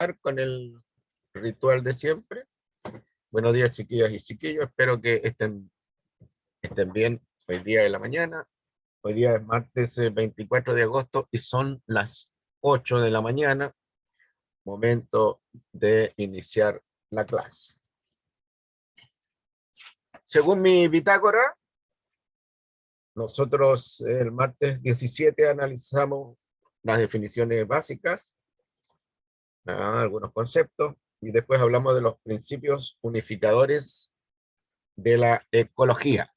comenzar con el ritual de siempre. Buenos días, chiquillas y chiquillos. Espero que estén bien hoy día de la mañana. Hoy día es martes 24 de agosto y son las 8 de la mañana. Momento de iniciar la clase. Según mi bitácora, nosotros el martes 17 analizamos las definiciones básicas, algunos conceptos, y después hablamos de los principios unificadores de la ecología.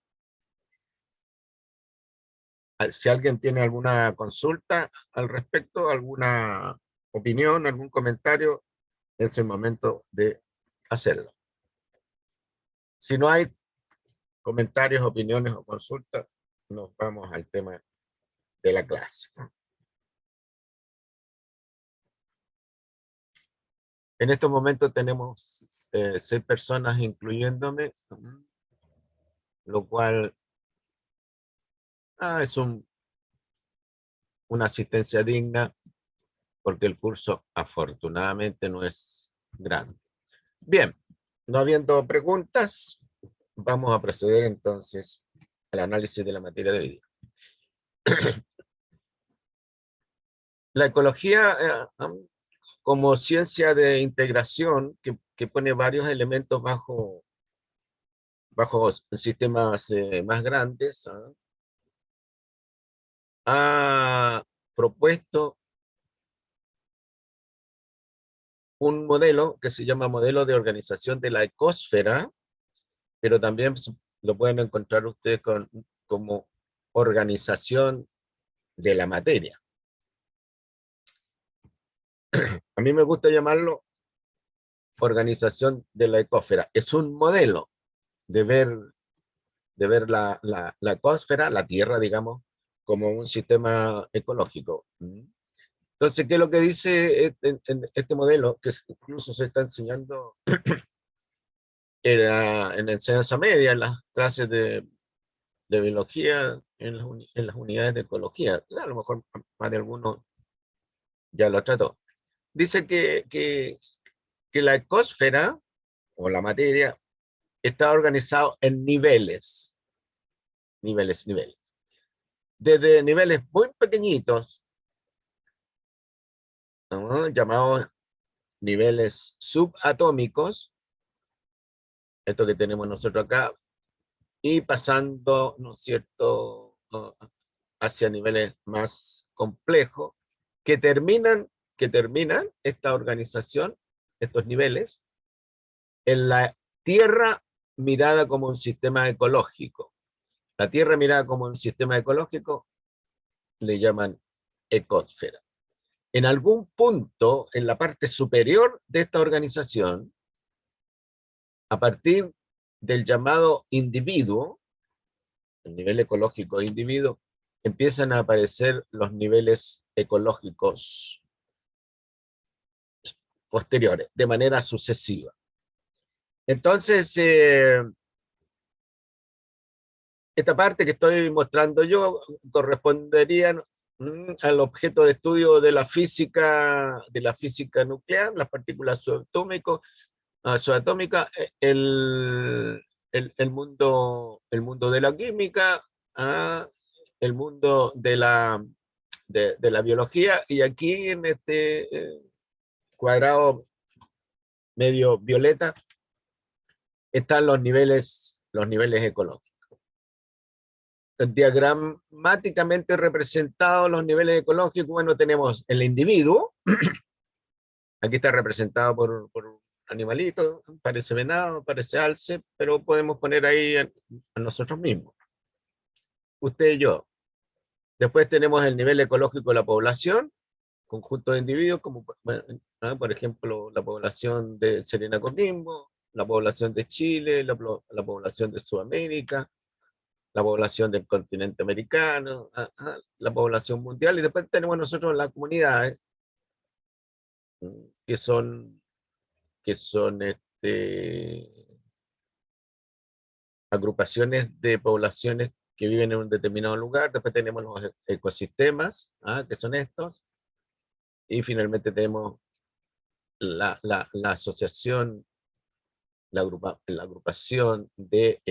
Si alguien tiene alguna consulta al respecto, alguna opinión, algún comentario, es el momento de hacerlo. Si no hay comentarios, opiniones o consultas, nos vamos al tema de la clase. En estos momentos tenemos 6 personas, incluyéndome, lo cual es una asistencia digna, porque el curso afortunadamente no es grande. Bien, no habiendo preguntas, vamos a proceder entonces al análisis de la materia de hoy día. La ecología como ciencia de integración que pone varios elementos bajo sistemas más grandes, ha propuesto un modelo que se llama modelo de organización de la ecosfera, pero también lo pueden encontrar ustedes como organización de la materia. A mí me gusta llamarlo organización de la ecosfera. Es un modelo de ver la ecosfera, la Tierra, digamos, como un sistema ecológico. Entonces, ¿qué es lo que dice este modelo? Que incluso se está enseñando en la enseñanza media, en las clases de biología, en las unidades de ecología. A lo mejor más de alguno ya lo trató. Dice que la ecosfera, o la materia, está organizado en niveles. Desde niveles muy pequeñitos, llamados niveles subatómicos, esto que tenemos nosotros acá, y pasando, ¿no es cierto?, hacia niveles más complejos, que terminan esta organización, estos niveles, en la Tierra mirada como un sistema ecológico. La Tierra mirada como un sistema ecológico le llaman ecosfera. En algún punto, en la parte superior de esta organización, a partir del llamado individuo, el nivel ecológico de individuo, empiezan a aparecer los niveles ecológicos posteriores, de manera sucesiva. Entonces, esta parte que estoy mostrando yo correspondería al objeto de estudio de la física nuclear, las partículas subatómicas, el mundo de la química, el mundo de la biología, y aquí en este cuadrado medio violeta están los niveles ecológicos. Diagramáticamente representados los niveles ecológicos, bueno, tenemos el individuo, aquí está representado por un animalito, parece venado, parece alce, pero podemos poner ahí a nosotros mismos, usted y yo. Después tenemos el nivel ecológico de la población, conjunto de individuos, como por ejemplo la población de Serena Coquimbo, la población de Chile, la población de Sudamérica, la población del continente americano, la población mundial, y después tenemos nosotros las comunidades, que son agrupaciones de poblaciones que viven en un determinado lugar. Después tenemos los ecosistemas, que son estos, y finalmente tenemos la asociación, la agrupación de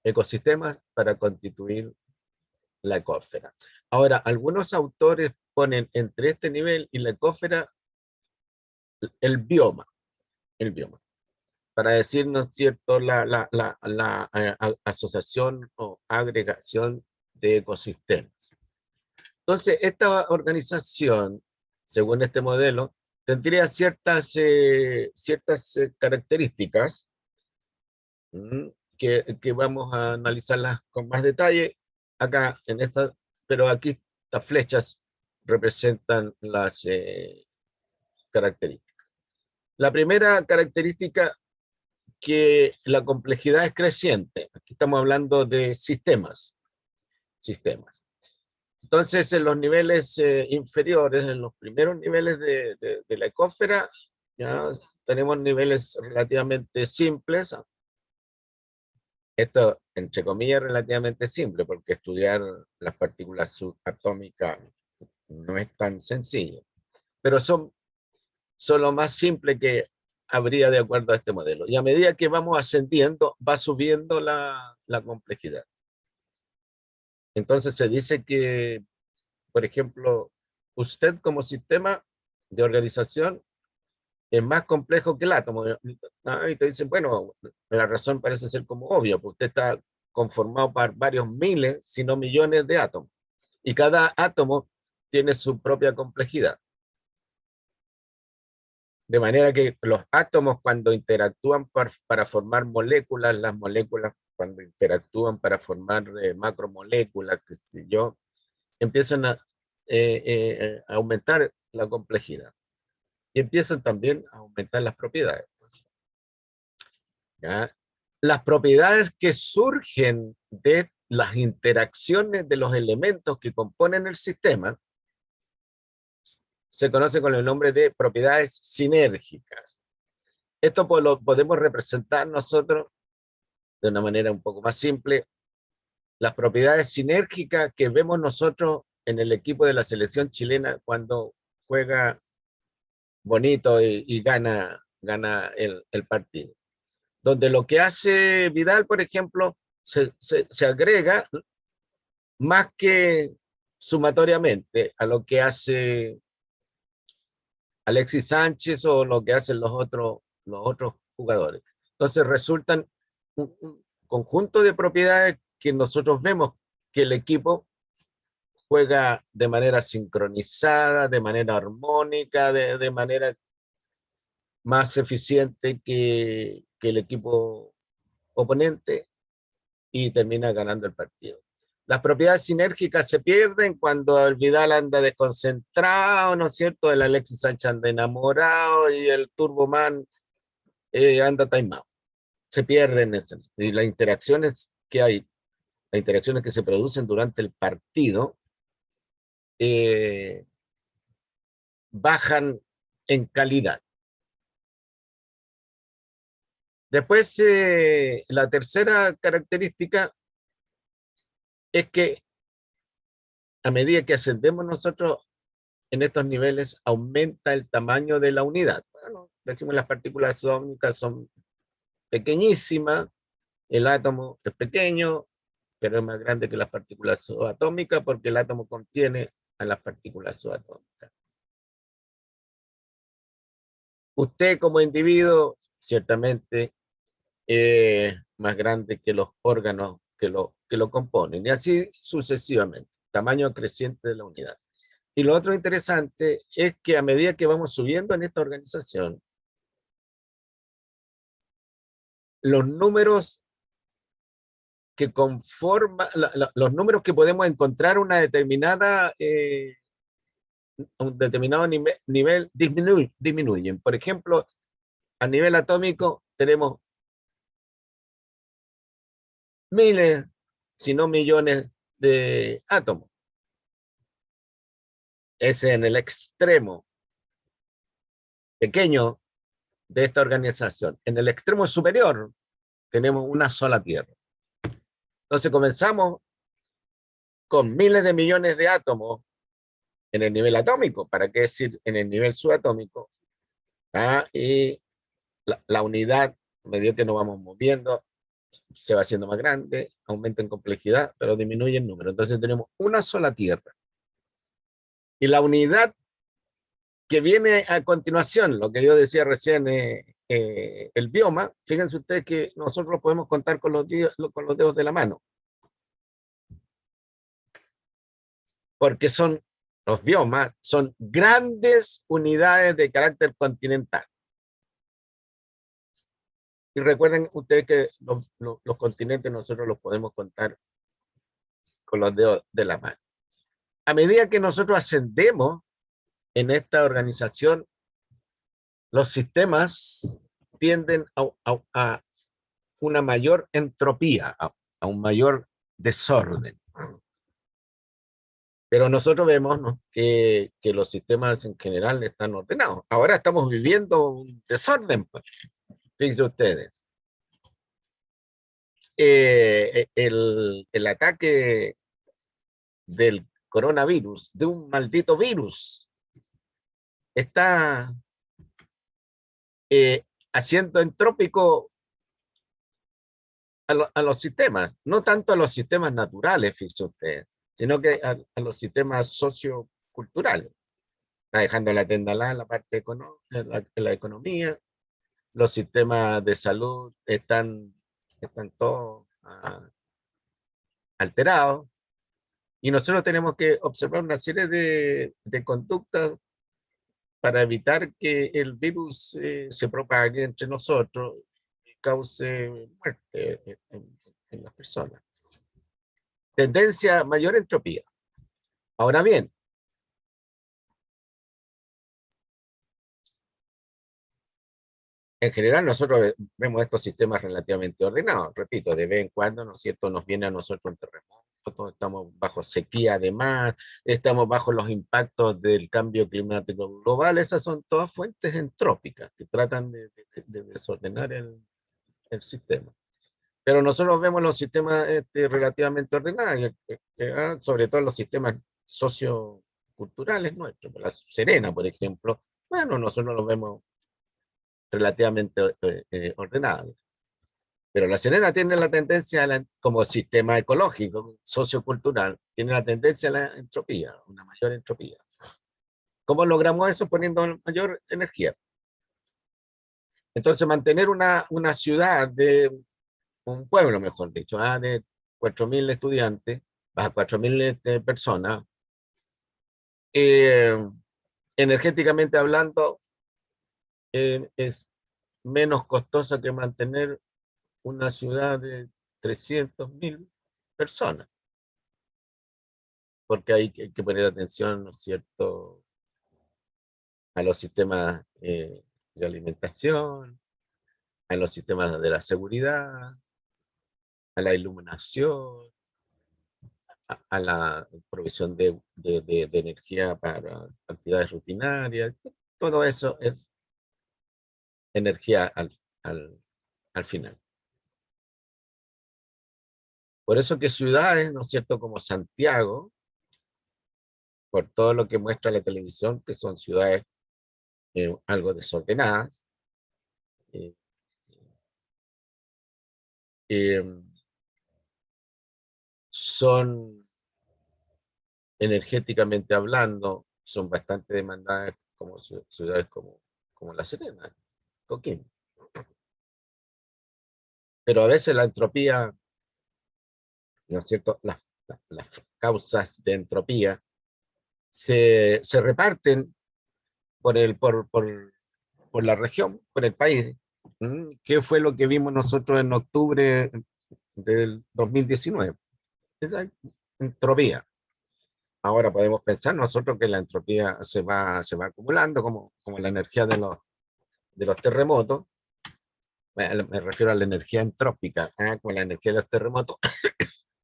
ecosistemas para constituir la ecósfera. Ahora, algunos autores ponen entre este nivel y la ecósfera el bioma, para decir, ¿no es cierto?, la asociación o agregación de ecosistemas. Entonces, esta organización, según este modelo, tendría ciertas características que vamos a analizarlas con más detalle acá en esta, pero aquí estas flechas representan las características. La primera característica, que la complejidad es creciente. Aquí estamos hablando de sistemas. Entonces, en los niveles inferiores, en los primeros niveles de la ecósfera, ya tenemos niveles relativamente simples. Esto, entre comillas, relativamente simple, porque estudiar las partículas subatómicas no es tan sencillo, pero son lo más simple que habría de acuerdo a este modelo. Y a medida que vamos ascendiendo, va subiendo la complejidad. Entonces se dice que, por ejemplo, usted como sistema de organización es más complejo que el átomo. Y te dicen, bueno, la razón parece ser como obvia, porque usted está conformado por varios miles, si no millones de átomos. Y cada átomo tiene su propia complejidad. De manera que los átomos, cuando interactúan para formar moléculas, las moléculas cuando interactúan para formar macromoléculas, qué sé yo, empiezan a aumentar la complejidad. Y empiezan también a aumentar las propiedades. ¿Ya? Las propiedades que surgen de las interacciones de los elementos que componen el sistema se conoce con el nombre de propiedades sinérgicas. Esto lo podemos representar nosotros de una manera un poco más simple. Las propiedades sinérgicas que vemos nosotros en el equipo de la selección chilena cuando juega bonito y gana el partido. Donde lo que hace Vidal, por ejemplo, se agrega más que sumatoriamente a lo que hace Alexis Sánchez o lo que hacen los otros jugadores. Entonces resultan un conjunto de propiedades que nosotros vemos que el equipo juega de manera sincronizada, de manera armónica, de manera más eficiente que el equipo oponente, y termina ganando el partido. Las propiedades sinérgicas se pierden cuando el Vidal anda desconcentrado, ¿no es cierto? El Alexis Sánchez anda enamorado y el Turboman anda timeout. Se pierden esas. Y las interacciones que hay, las interacciones que se producen durante el partido, bajan en calidad. Después, la tercera característica es que a medida que ascendemos nosotros en estos niveles, aumenta el tamaño de la unidad. Bueno, decimos las partículas subátómicas son pequeñísimas, el átomo es pequeño, pero es más grande que las partículas subatómicas porque el átomo contiene a las partículas subatómicas. Usted como individuo, ciertamente, más grande que los órganos que lo componen, y así sucesivamente, tamaño creciente de la unidad. Y lo otro interesante es que a medida que vamos subiendo en esta organización, los números que conforman, los números que podemos encontrar un determinado nivel disminuyen. Por ejemplo, a nivel atómico tenemos miles, si no millones de átomos. Es en el extremo pequeño de esta organización. En el extremo superior tenemos una sola Tierra. Entonces comenzamos con miles de millones de átomos en el nivel atómico, ¿para qué decir en el nivel subatómico? Y la unidad, a medida que nos vamos moviendo, se va haciendo más grande, aumenta en complejidad, pero disminuye en número. Entonces tenemos una sola Tierra. Y la unidad que viene a continuación, lo que yo decía recién, el bioma, fíjense ustedes que nosotros lo podemos contar con con los dedos de la mano. Porque los biomas son grandes unidades de carácter continental. Y recuerden ustedes que los continentes nosotros los podemos contar con los dedos de la mano. A medida que nosotros ascendemos en esta organización, los sistemas tienden a una mayor entropía, a un mayor desorden. Pero nosotros vemos, ¿no?, que los sistemas en general están ordenados. Ahora estamos viviendo un desorden, pues. Fíjense ustedes. El ataque del coronavirus, de un maldito virus, está haciendo entrópico a los sistemas, no tanto a los sistemas naturales, fíjense ustedes, sino que a los sistemas socioculturales. Está dejando la tenda en la parte económica, la economía, los sistemas de salud están todos alterados, y nosotros tenemos que observar una serie de conductas para evitar que el virus se propague entre nosotros y cause muerte en las personas. Tendencia a mayor entropía. Ahora bien, en general nosotros vemos estos sistemas relativamente ordenados. Repito, de vez en cuando, ¿no es cierto?, nos viene a nosotros el terremoto, estamos bajo sequía además, estamos bajo los impactos del cambio climático global. Esas son todas fuentes entrópicas que tratan de desordenar el sistema. Pero nosotros vemos los sistemas relativamente ordenados, sobre todo los sistemas socioculturales nuestros. La Serena, por ejemplo, bueno, nosotros los vemos relativamente ordenados. Pero la Serena tiene la tendencia, como sistema ecológico, sociocultural, tiene la tendencia a la entropía, una mayor entropía. ¿Cómo logramos eso? Poniendo mayor energía. Entonces, mantener una ciudad un pueblo, mejor dicho, de 4.000 estudiantes, bajo 4.000 personas, energéticamente hablando, es menos costosa que mantener una ciudad de 300.000 personas, porque hay que poner atención, ¿no es cierto?, a los sistemas de alimentación, a los sistemas de la seguridad, a la iluminación, a la provisión de energía para actividades rutinarias. Todo eso es energía al final. Por eso que ciudades, ¿no es cierto?, como Santiago, por todo lo que muestra la televisión, que son ciudades algo desordenadas, eh, eh, son energéticamente hablando, son bastante demandadas como ciudades como La Serena, Coquimbo. Pero a veces la entropía, ¿no es cierto?, las causas de entropía se reparten por la región, por el país. ¿Qué fue lo que vimos nosotros en octubre del 2019? Esa entropía. Ahora podemos pensar nosotros que la entropía se va acumulando como la energía de los terremotos. Me refiero a la energía entrópica, como la energía de los terremotos,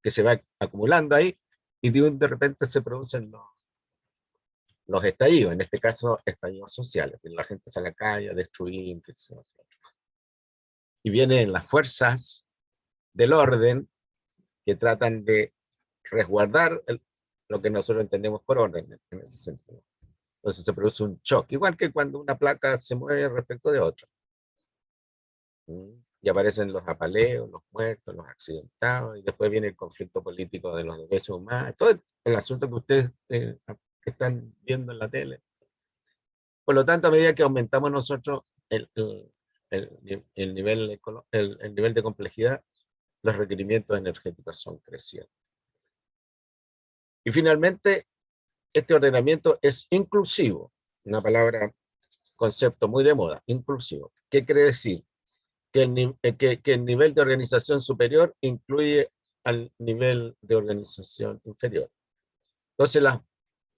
que se va acumulando ahí, y de repente se producen los estallidos, en este caso estallidos sociales, que la gente sale a la calle a destruir, y vienen las fuerzas del orden que tratan de resguardar lo que nosotros entendemos por orden en ese sentido. Entonces se produce un choque, igual que cuando una placa se mueve respecto de otra. Y aparecen los apaleos, los muertos, los accidentados, y después viene el conflicto político de los derechos humanos, todo el asunto que ustedes están viendo en la tele. Por lo tanto, a medida que aumentamos nosotros el nivel, el nivel de complejidad, los requerimientos energéticos son crecientes. Y finalmente, este ordenamiento es inclusivo, una palabra, concepto muy de moda, inclusivo. ¿Qué quiere decir? Que el nivel de organización superior incluye al nivel de organización inferior. Entonces las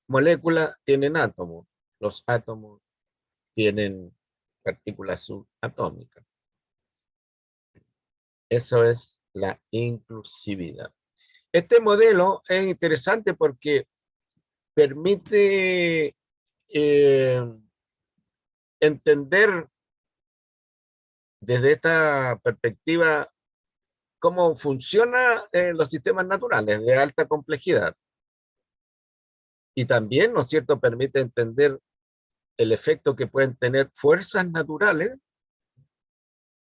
moléculas tienen átomos, los átomos tienen partículas subatómicas. Eso es la inclusividad. Este modelo es interesante porque permite entender desde esta perspectiva cómo funcionan los sistemas naturales de alta complejidad. Y también, ¿no es cierto?, permite entender el efecto que pueden tener fuerzas naturales,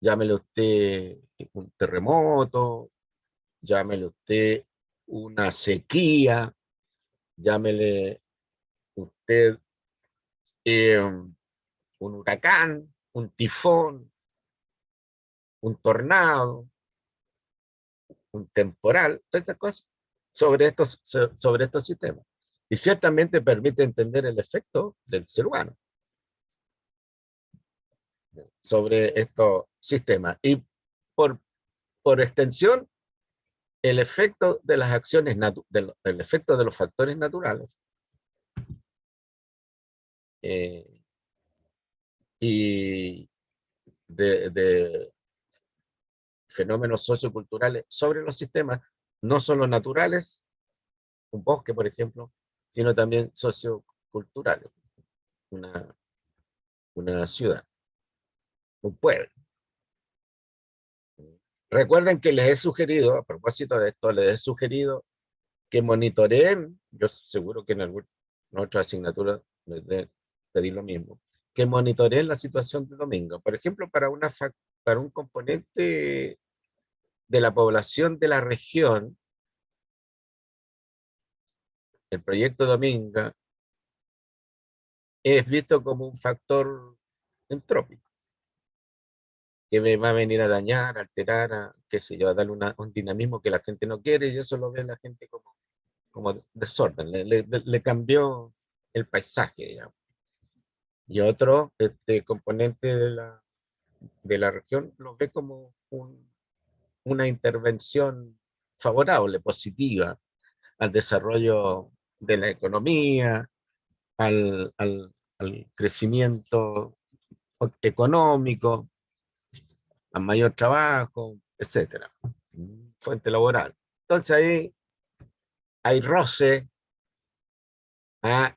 llámele usted un terremoto, llámele usted una sequía, llámele usted un huracán, un tifón, un tornado, un temporal, todas estas cosas sobre estos sistemas. Y ciertamente permite entender el efecto del ser humano sobre estos sistemas. Y por, por extensión, el efecto de las acciones, el efecto de los factores naturales y de fenómenos socioculturales sobre los sistemas, no solo naturales, un bosque, por ejemplo, sino también socioculturales, una, una ciudad, un pueblo. Recuerden que les he sugerido, a propósito de esto, les he sugerido que monitoreen, yo seguro que en alguna otra asignatura les de pedir lo mismo, que monitoreen la situación de Domingo. Por ejemplo, para un componente de la población de la región, el proyecto Dominga es visto como un factor entrópico, que me va a venir a dañar, a alterar, a, qué sé yo, a darle un dinamismo que la gente no quiere, y eso lo ve la gente como desorden, le cambió el paisaje, digamos. Y otro componente de la región lo ve como una intervención favorable, positiva, al desarrollo de la economía, al crecimiento económico, a mayor trabajo, etcétera. Fuente laboral. Entonces ahí hay roce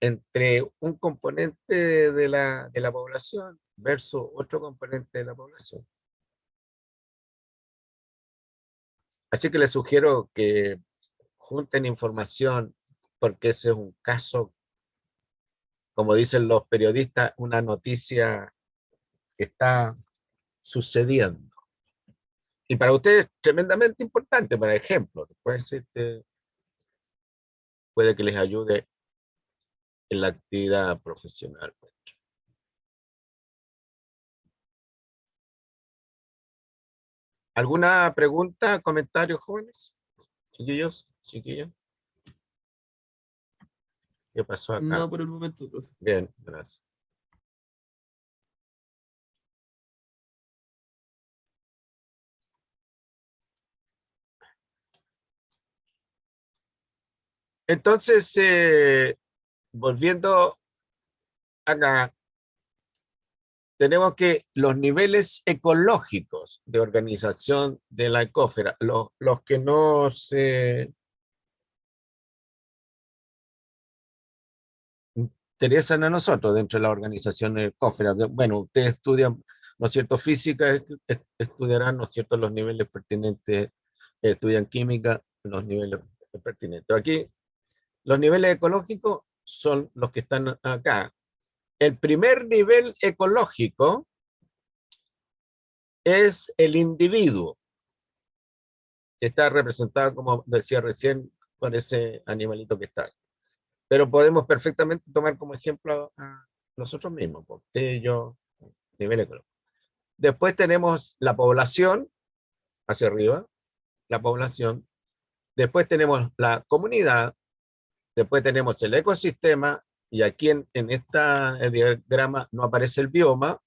entre un componente de la población versus otro componente de la población. Así que les sugiero que junten información, porque ese es un caso, como dicen los periodistas, una noticia que está sucediendo. Y para ustedes tremendamente importante, por ejemplo, después puede que les ayude en la actividad profesional. ¿Alguna pregunta, comentario, jóvenes? Chiquillos, chiquillos. ¿Qué pasó acá? No por el momento, profe. Bien, gracias. Entonces, volviendo acá, tenemos que los niveles ecológicos de organización de la ecósfera, los que no se interesan a nosotros dentro de la organización ecósfera. Bueno, ustedes estudian, ¿no es cierto?, física, estudiarán, ¿no es cierto?, los niveles pertinentes, estudian química, los niveles pertinentes. Aquí Los niveles ecológicos son los que están acá. El primer nivel ecológico es el individuo, que está representado, como decía recién, por ese animalito que está ahí. Pero podemos perfectamente tomar como ejemplo a nosotros mismos, usted y yo, nivel ecológico. Después tenemos la población, hacia arriba, la población. Después tenemos la comunidad, después tenemos el ecosistema, y aquí en esta diagrama no aparece el bioma,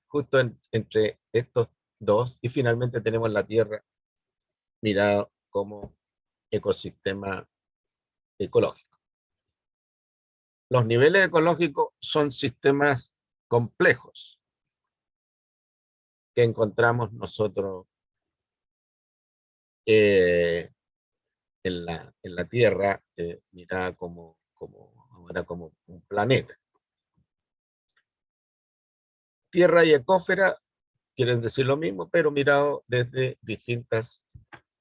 justo entre estos dos, y finalmente tenemos la Tierra mirada como ecosistema ecológico. Los niveles ecológicos son sistemas complejos que encontramos nosotros eh, en la Tierra, mirada ahora como un planeta. Tierra y ecósfera quieren decir lo mismo, pero mirado desde distintas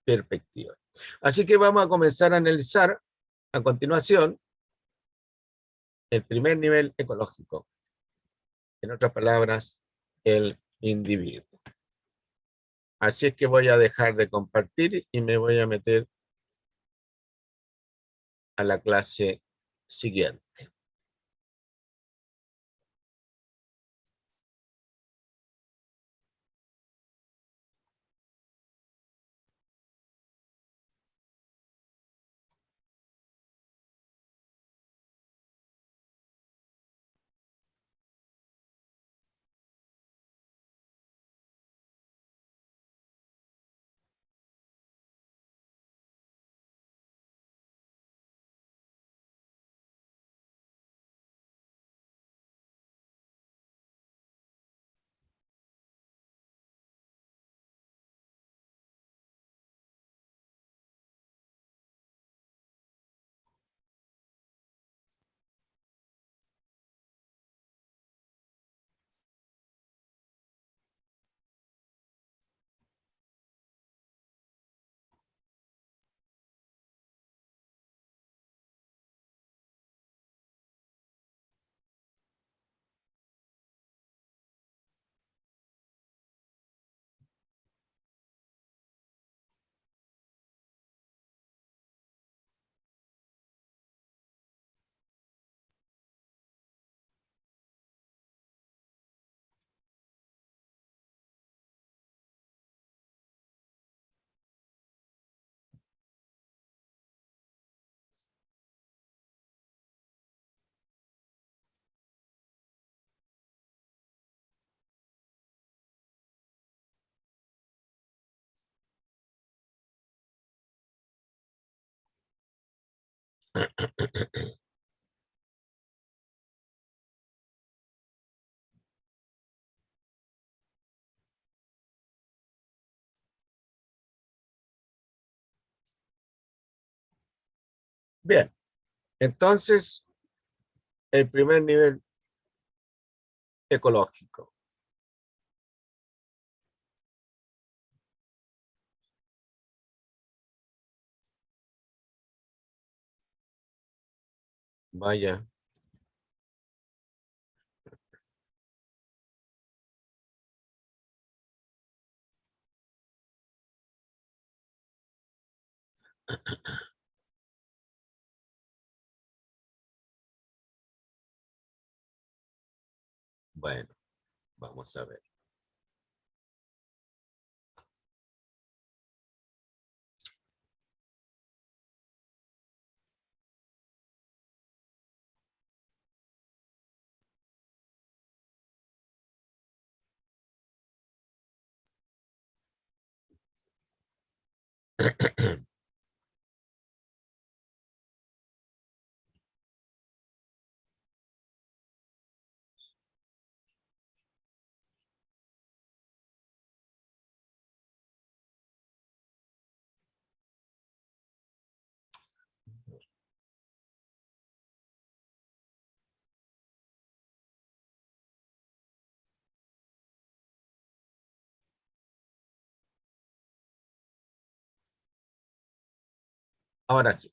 perspectivas. Así que vamos a comenzar a analizar a continuación el primer nivel ecológico, en otras palabras, el individuo. Así es que voy a dejar de compartir y me voy a meter a la clase siguiente. Bien, entonces, el primer nivel ecológico. Vaya. Bueno, vamos a ver. Ahora sí.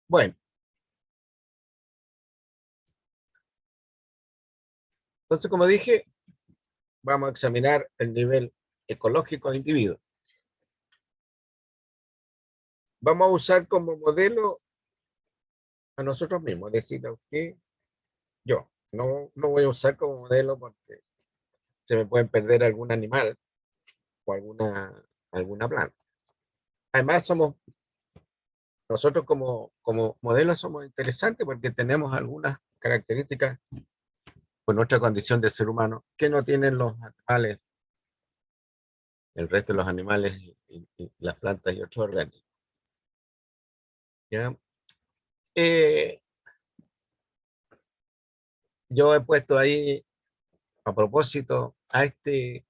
Bueno, entonces como dije, vamos a examinar el nivel ecológico del individuo. Vamos a usar como modelo a nosotros mismos, es decir, a usted, yo. No voy a usar como modelo porque se me pueden perder algún animal o alguna planta. Además, nosotros como modelos somos interesantes porque tenemos algunas características con nuestra condición de ser humano que no tienen los animales, el resto de los animales y las plantas y otros organismos. ¿Ya? Eh, yo he puesto ahí a propósito a este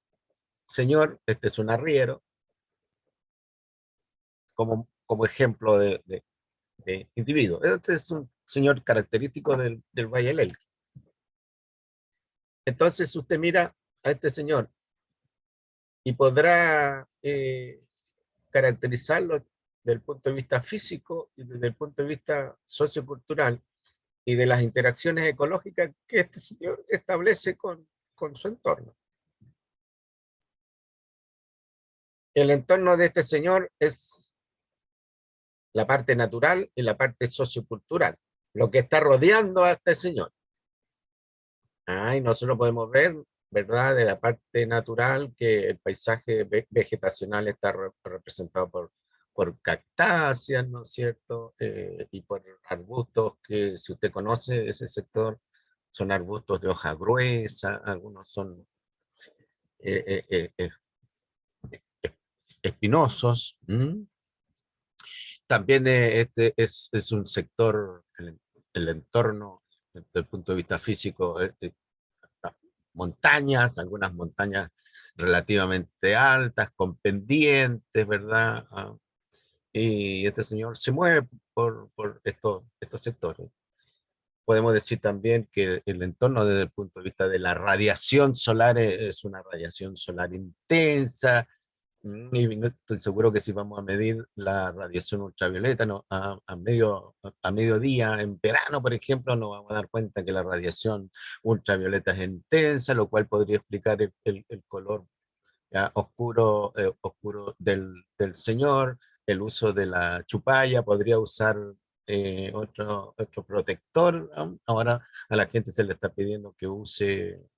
señor, este es un arriero, como ejemplo de individuo. Este es un señor característico del Valle del Elqui. Entonces usted mira a este señor y podrá caracterizarlo desde el punto de vista físico y desde el punto de vista sociocultural y de las interacciones ecológicas que este señor establece con su entorno. El entorno de este señor es la parte natural y la parte sociocultural, lo que está rodeando a este señor. Y nosotros podemos ver, ¿verdad?, de la parte natural que el paisaje vegetacional está representado por cactáceas, ¿no es cierto? Y por arbustos que, si usted conoce ese sector, son arbustos de hoja gruesa, algunos son eh, eh, eh, espinosos. También este es un sector, el entorno, desde el punto de vista físico, montañas, algunas montañas relativamente altas, con pendientes, ¿verdad? Y este señor se mueve por estos sectores. Podemos decir también que el entorno desde el punto de vista de la radiación solar es una radiación solar intensa, y no estoy seguro que si vamos a medir la radiación ultravioleta no, a mediodía, en verano, por ejemplo, nos vamos a dar cuenta que la radiación ultravioleta es intensa, lo cual podría explicar el color ya, oscuro del señor, el uso de la chupalla, podría usar otro protector, ¿no? Ahora a la gente se le está pidiendo que use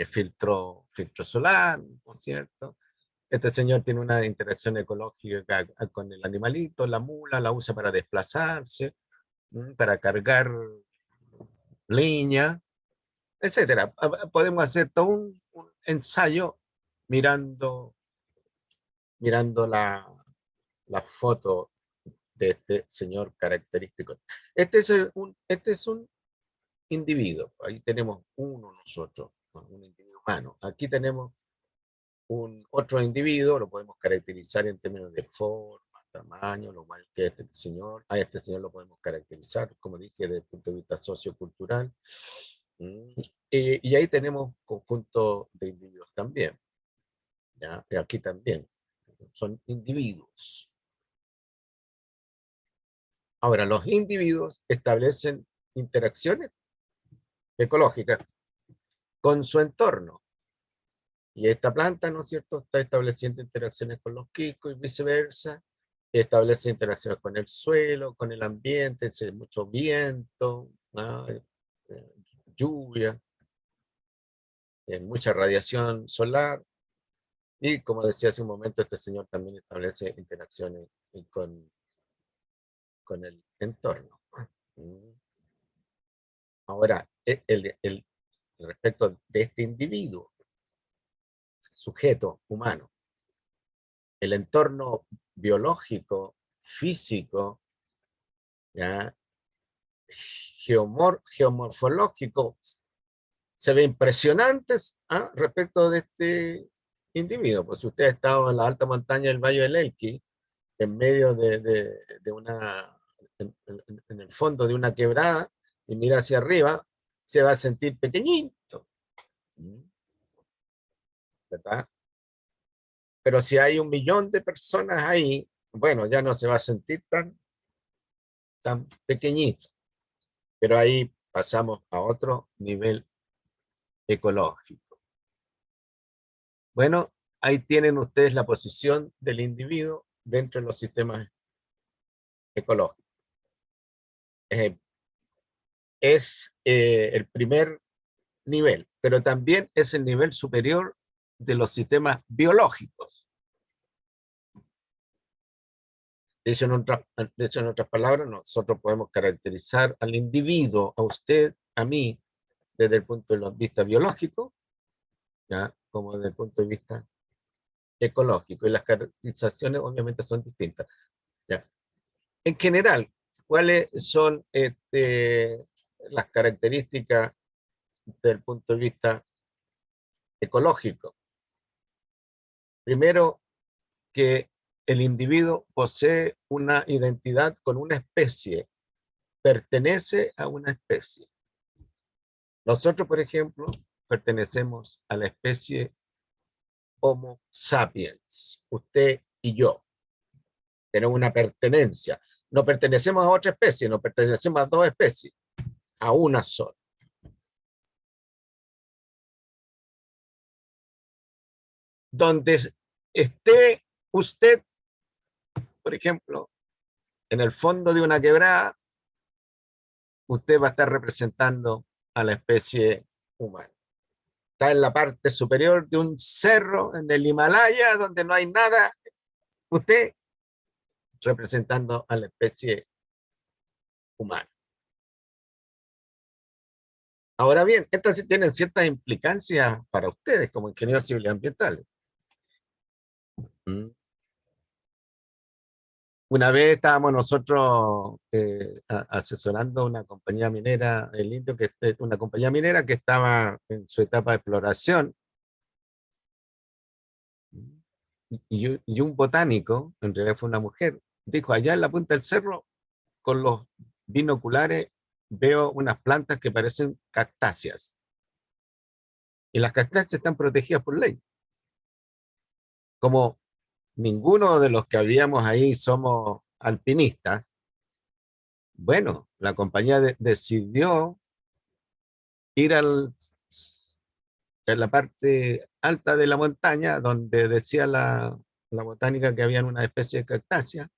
filtro solar, ¿no es cierto? Este señor tiene una interacción ecológica con el animalito, la mula, la usa para desplazarse, para cargar leña, etcétera. Podemos hacer todo un ensayo mirando, mirando la foto de este señor característico. Este es un individuo. Ahí tenemos uno nosotros, ¿no? Un individuo humano. Aquí tenemos un otro individuo, lo podemos caracterizar en términos de forma, tamaño, lo cual que este señor, a este señor lo podemos caracterizar, como dije, desde el punto de vista sociocultural. Mm, y ahí tenemos conjunto de individuos también, ¿ya? Y aquí también, son individuos. Ahora, los individuos establecen interacciones ecológicas con su entorno. Y esta planta, ¿no es cierto?, está estableciendo interacciones con los quicos y viceversa, establece interacciones con el suelo, con el ambiente, mucho viento, ¿no? Eh, lluvia, mucha radiación solar, y como decía hace un momento, este señor también establece interacciones con el entorno. Mm. Ahora, respecto de este individuo, sujeto humano, el entorno biológico, físico, ¿ya? Geomorfológico, se ve impresionantes respecto de este individuo. Pues si usted ha estado en la alta montaña del Valle del Elqui, en medio de una, en el fondo de una quebrada, y mira hacia arriba, se va a sentir pequeñito, ¿verdad? Pero si hay 1 millón de personas ahí, bueno, ya no se va a sentir tan pequeñito, pero ahí pasamos a otro nivel ecológico. Bueno, ahí tienen ustedes la posición del individuo dentro de los sistemas ecológicos. Es el primer nivel, pero también es el nivel superior de los sistemas biológicos. De hecho, en otras palabras, nosotros podemos caracterizar al individuo, a usted, a mí, desde el punto de vista biológico, ¿ya? Como desde el punto de vista ecológico. Y las caracterizaciones obviamente son distintas, ¿ya? En general, ¿cuáles son las características desde el punto de vista ecológico? Primero, que el individuo posee una identidad con una especie, pertenece a una especie. Nosotros, por ejemplo, pertenecemos a la especie Homo sapiens, usted y yo. Tenemos una pertenencia. No pertenecemos a otra especie, no pertenecemos a dos especies, a una sola. Donde esté usted, por ejemplo, en el fondo de una quebrada, usted va a estar representando a la especie humana. Está en la parte superior de un cerro en el Himalaya donde no hay nada, usted representando a la especie humana. Ahora bien, estas sí tienen ciertas implicancias para ustedes como ingenieros civiles ambientales. Una vez estábamos nosotros asesorando una compañía minera, el Indio, que es una compañía minera que estaba en su etapa de exploración, y un botánico, en realidad fue una mujer, dijo, allá en la punta del cerro, con los binoculares, veo unas plantas que parecen cactáceas. Y las cactáceas están protegidas por ley. Como ninguno de los que habíamos ahí somos alpinistas, bueno, la compañía decidió ir a la parte alta de la montaña, donde decía la botánica que había una especie de cactácea,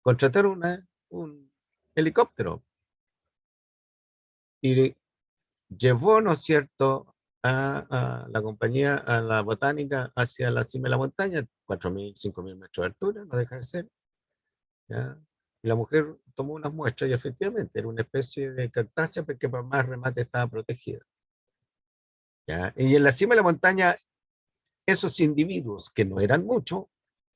contratar un helicóptero y llevó, ¿no es cierto?, a la compañía, a la botánica, hacia la cima de la montaña, 4.000, 5.000 metros de altura, no deja de ser, ¿ya? Y la mujer tomó unas muestras y efectivamente era una especie de cactácea, porque por más remate estaba protegida, ¿ya? Y en la cima de la montaña, esos individuos, que no eran muchos,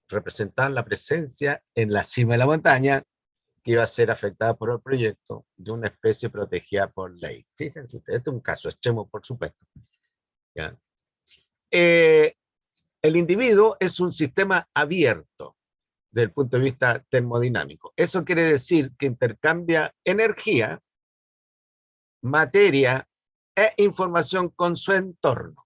representaban la presencia en la cima de la montaña que iba a ser afectada por el proyecto de una especie protegida por ley. Fíjense ustedes, este es un caso extremo, por supuesto, ¿ya? El individuo es un sistema abierto desde el punto de vista termodinámico. Eso quiere decir que intercambia energía, materia e información con su entorno.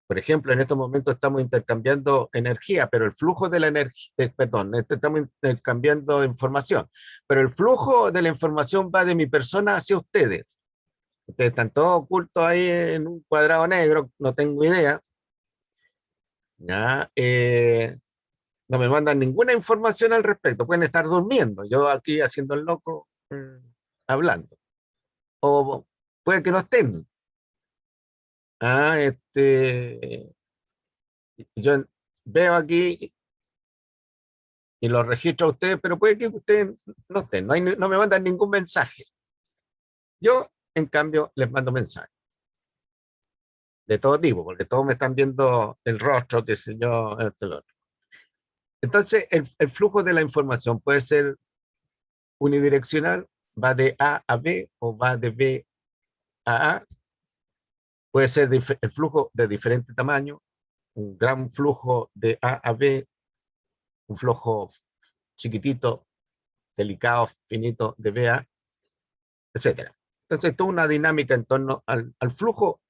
Por ejemplo, en estos momentos estamos intercambiando energía, pero el flujo de la energía, estamos intercambiando información, pero el flujo de la información va de mi persona hacia ustedes. Ustedes están todos ocultos ahí en un cuadrado negro, no tengo idea. ¿Ya? No me mandan ninguna información al respecto, pueden estar durmiendo, yo aquí haciendo el loco, hablando. O puede que no estén. Yo veo aquí y lo registro a ustedes, pero puede que ustedes no estén, no me mandan ningún mensaje. Yo, en cambio, les mando mensajes de todo tipo, porque todos me están viendo el rostro, qué sé yo, el otro. Entonces, el flujo de la información puede ser unidireccional, va de A a B o va de B a A. Puede ser el flujo de diferente tamaño, un gran flujo de A a B, un flujo chiquitito, delicado, finito de B a A, etc. Entonces, toda una dinámica en torno al flujo,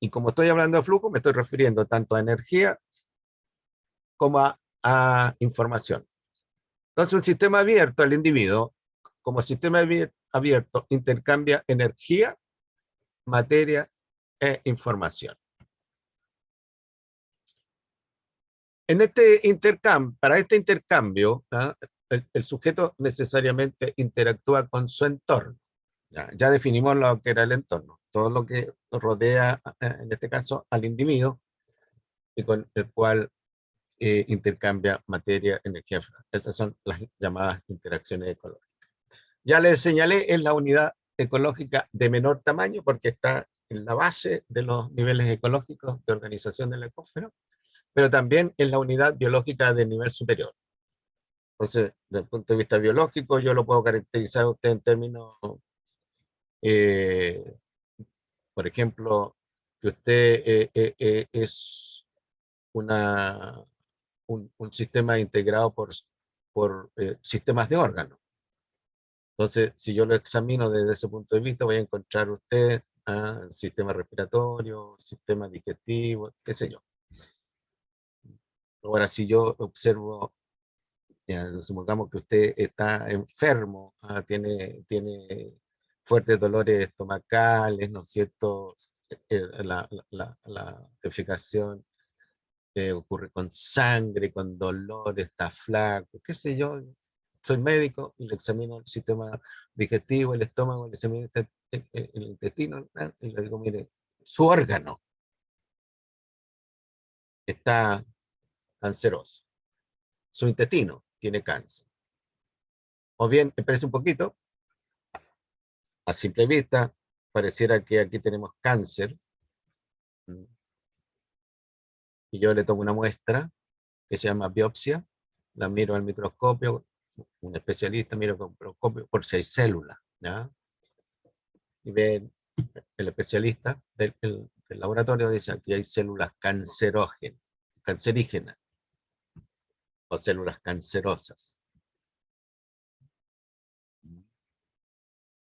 y como estoy hablando de flujo, me estoy refiriendo tanto a energía como a información. Entonces, un sistema abierto al individuo, como sistema abierto, intercambia energía, materia e información. En este intercambio, para este intercambio, ¿ah? El sujeto necesariamente interactúa con su entorno. Ya definimos lo que era el entorno, todo lo que rodea, en este caso, al individuo y con el cual intercambia materia, energía. Esas son las llamadas interacciones ecológicas. Ya les señalé, es la unidad ecológica de menor tamaño porque está en la base de los niveles ecológicos de organización del ecosfera, pero también es la unidad biológica de nivel superior. Entonces, desde el punto de vista biológico, yo lo puedo caracterizar a usted en términos, eh, por ejemplo, que usted es una, un sistema integrado por sistemas de órganos. Entonces, si yo lo examino desde ese punto de vista, voy a encontrar usted sistema respiratorio, sistema digestivo, qué sé yo. Ahora, si yo observo, ya, supongamos que usted está enfermo, tiene fuertes dolores estomacales, ¿no es cierto? La defecación ocurre con sangre, con dolor, está flaco, qué sé yo. Soy médico y le examino el sistema digestivo, el estómago, le examino el intestino, y le digo, mire, su órgano está canceroso, su intestino tiene cáncer. O bien, espérese un poquito, a simple vista, pareciera que aquí tenemos cáncer, y yo le tomo una muestra que se llama biopsia, la miro al microscopio, un especialista mira con microscopio por si hay células, ¿ya? Y ve el especialista del laboratorio, dice aquí hay células cancerígenas o células cancerosas.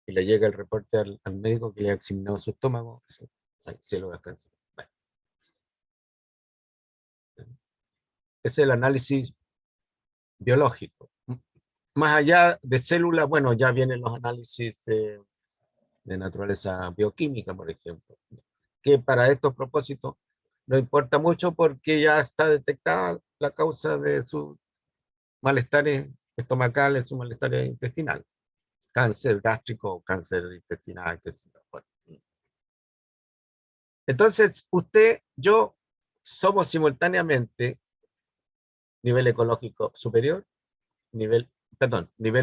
Y le llega el reporte al médico que le ha examinado su estómago, hay células cancerosas. Bueno, ese es el análisis biológico. Más allá de células, bueno, ya vienen los análisis de naturaleza bioquímica, por ejemplo, que para estos propósitos no importa mucho porque ya está detectada la causa de sus malestares estomacales, sus malestares intestinales, cáncer gástrico, cáncer intestinal, qué sé yo. Bueno. Entonces, usted, yo, somos simultáneamente nivel ecológico superior, nivel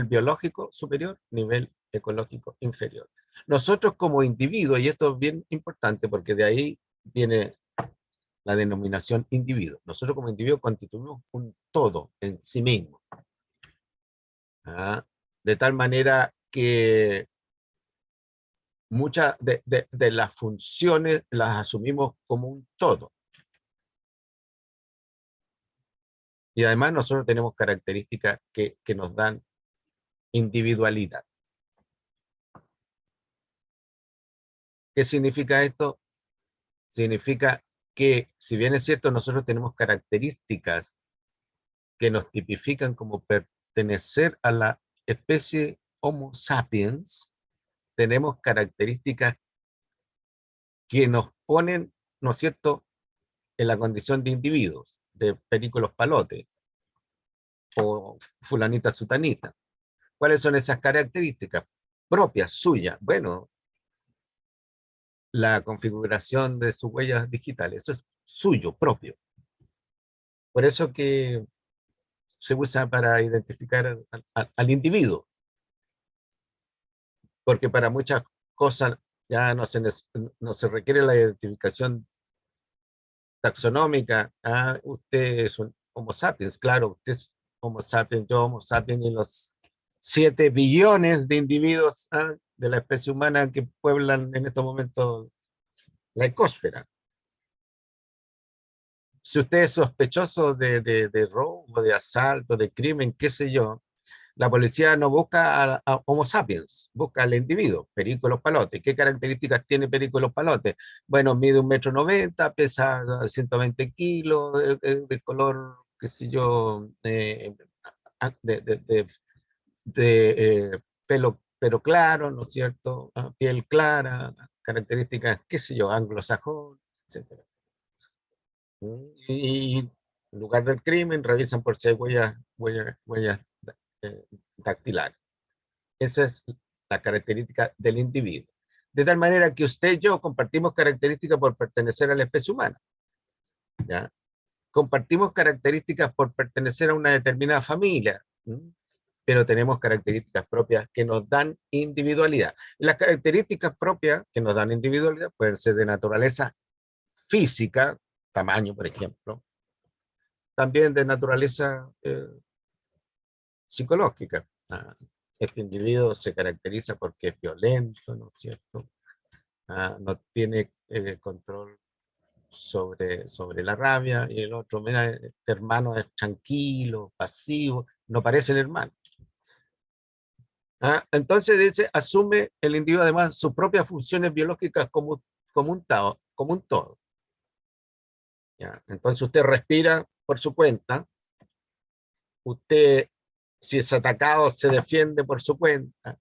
biológico superior, nivel ecológico inferior. Nosotros como individuos, y esto es bien importante porque de ahí viene la denominación individuo. Nosotros como individuos constituimos un todo en sí mismo. ¿Ah? De tal manera que muchas de las funciones las asumimos como un todo. Y además nosotros tenemos características que nos dan individualidad. ¿Qué significa esto? Significa que, si bien es cierto, nosotros tenemos características que nos tipifican como pertenecer a la especie Homo sapiens, tenemos características que nos ponen, ¿no es cierto?, en la condición de individuos, de perícolos palotes o fulanita sutanita. ¿Cuáles son esas características propias, suyas? Bueno, la configuración de sus huellas digitales, eso es suyo, propio. Por eso que se usa para identificar al individuo, porque para muchas cosas ya no se requiere la identificación taxonómica. Usted es un Homo sapiens, claro, usted es Homo sapiens, yo Homo sapiens, y los 7 billones de individuos de la especie humana que pueblan en estos momentos la ecosfera. Si usted es sospechoso de robo, de asalto, de crimen, qué sé yo, la policía no busca a Homo sapiens, busca al individuo, Perico Los Palotes. ¿Qué características tiene Perico Los Palotes? Bueno, mide 1,90 m, pesa 120 kilos, de color, qué sé yo, pelo claro, ¿no es cierto? Piel clara, características, qué sé yo, anglosajón, etcétera. Y en lugar del crimen, revisan por si hay huellas dactilares. Esa es la característica del individuo. De tal manera que usted y yo compartimos características por pertenecer a la especie humana. ¿Ya? Compartimos características por pertenecer a una determinada familia, pero tenemos características propias que nos dan individualidad. Las características propias que nos dan individualidad pueden ser de naturaleza física, tamaño, por ejemplo, también de naturaleza psicológica. Este individuo se caracteriza porque es violento, ¿no es cierto? No tiene control sobre la rabia, y el otro, mira, este hermano es tranquilo, pasivo, no parecen hermanos. Entonces dice, asume el individuo además sus propias funciones biológicas como un todo. ¿Ya? Entonces usted respira por su cuenta, usted si es atacado se defiende por su cuenta.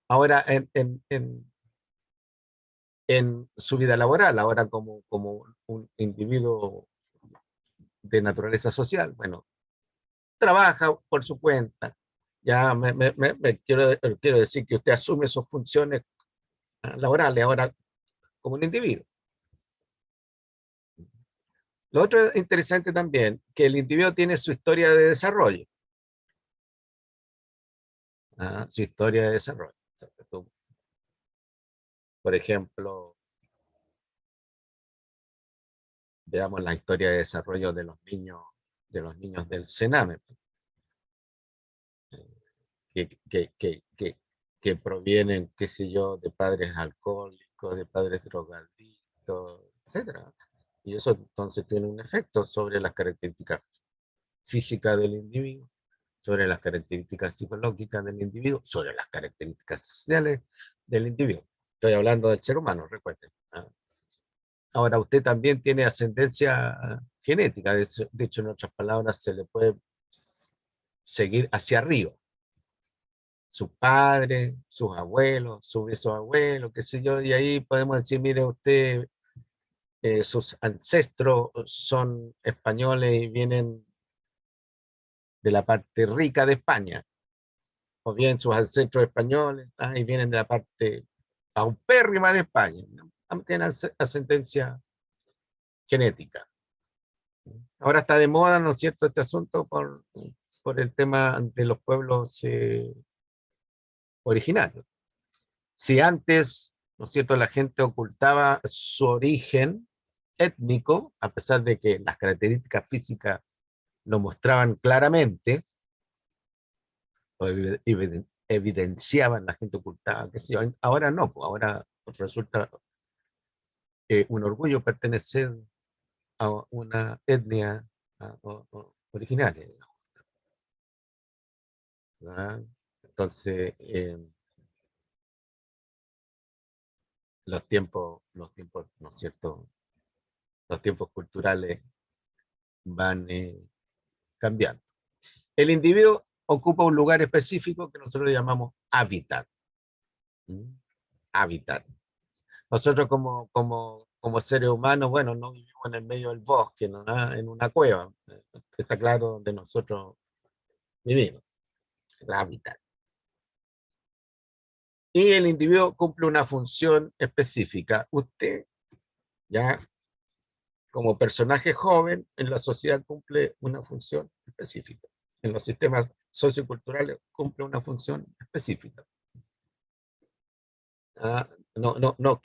Ahora en su vida laboral, ahora como un individuo de naturaleza social, bueno, trabaja por su cuenta. Ya quiero decir que usted asume sus funciones laborales ahora como un individuo. Lo otro interesante también, que el individuo tiene su historia de desarrollo. Su historia de desarrollo. O sea, por ejemplo, veamos la historia de desarrollo de los niños del Sename, que provienen, qué sé yo, de padres alcohólicos, de padres drogadictos, etcétera. Y eso entonces tiene un efecto sobre las características físicas del individuo, sobre las características psicológicas del individuo, sobre las características sociales del individuo. Estoy hablando del ser humano, recuerden. Ahora, usted también tiene ascendencia genética, de hecho, en otras palabras, se le puede seguir hacia arriba. Sus padres, sus abuelos, sus bisabuelos, qué sé yo, y ahí podemos decir, mire usted, sus ancestros son españoles y vienen de la parte rica de España, o bien sus ancestros españoles y vienen de la parte paupérrima de España, ¿no? Tienen ascendencia genética. Ahora está de moda, ¿no es cierto?, este asunto por el tema de los pueblos originarios. Si antes, ¿no es cierto?, la gente ocultaba su origen étnico, a pesar de que las características físicas lo mostraban claramente, o evidenciaban, la gente ocultaba, qué sé yo. Ahora no, pues ahora resulta un orgullo pertenecer a una etnia originaria, ¿verdad? Entonces, ¿no es cierto? Los tiempos culturales van cambiando. El individuo ocupa un lugar específico que nosotros llamamos hábitat. ¿Mm? Hábitat. Nosotros como seres humanos, bueno, no vivimos en el medio del bosque, ¿no? En una cueva. Está claro donde nosotros vivimos, el hábitat. Y el individuo cumple una función específica. Usted, ya como personaje joven, en la sociedad cumple una función específica. En los sistemas socioculturales cumple una función específica. No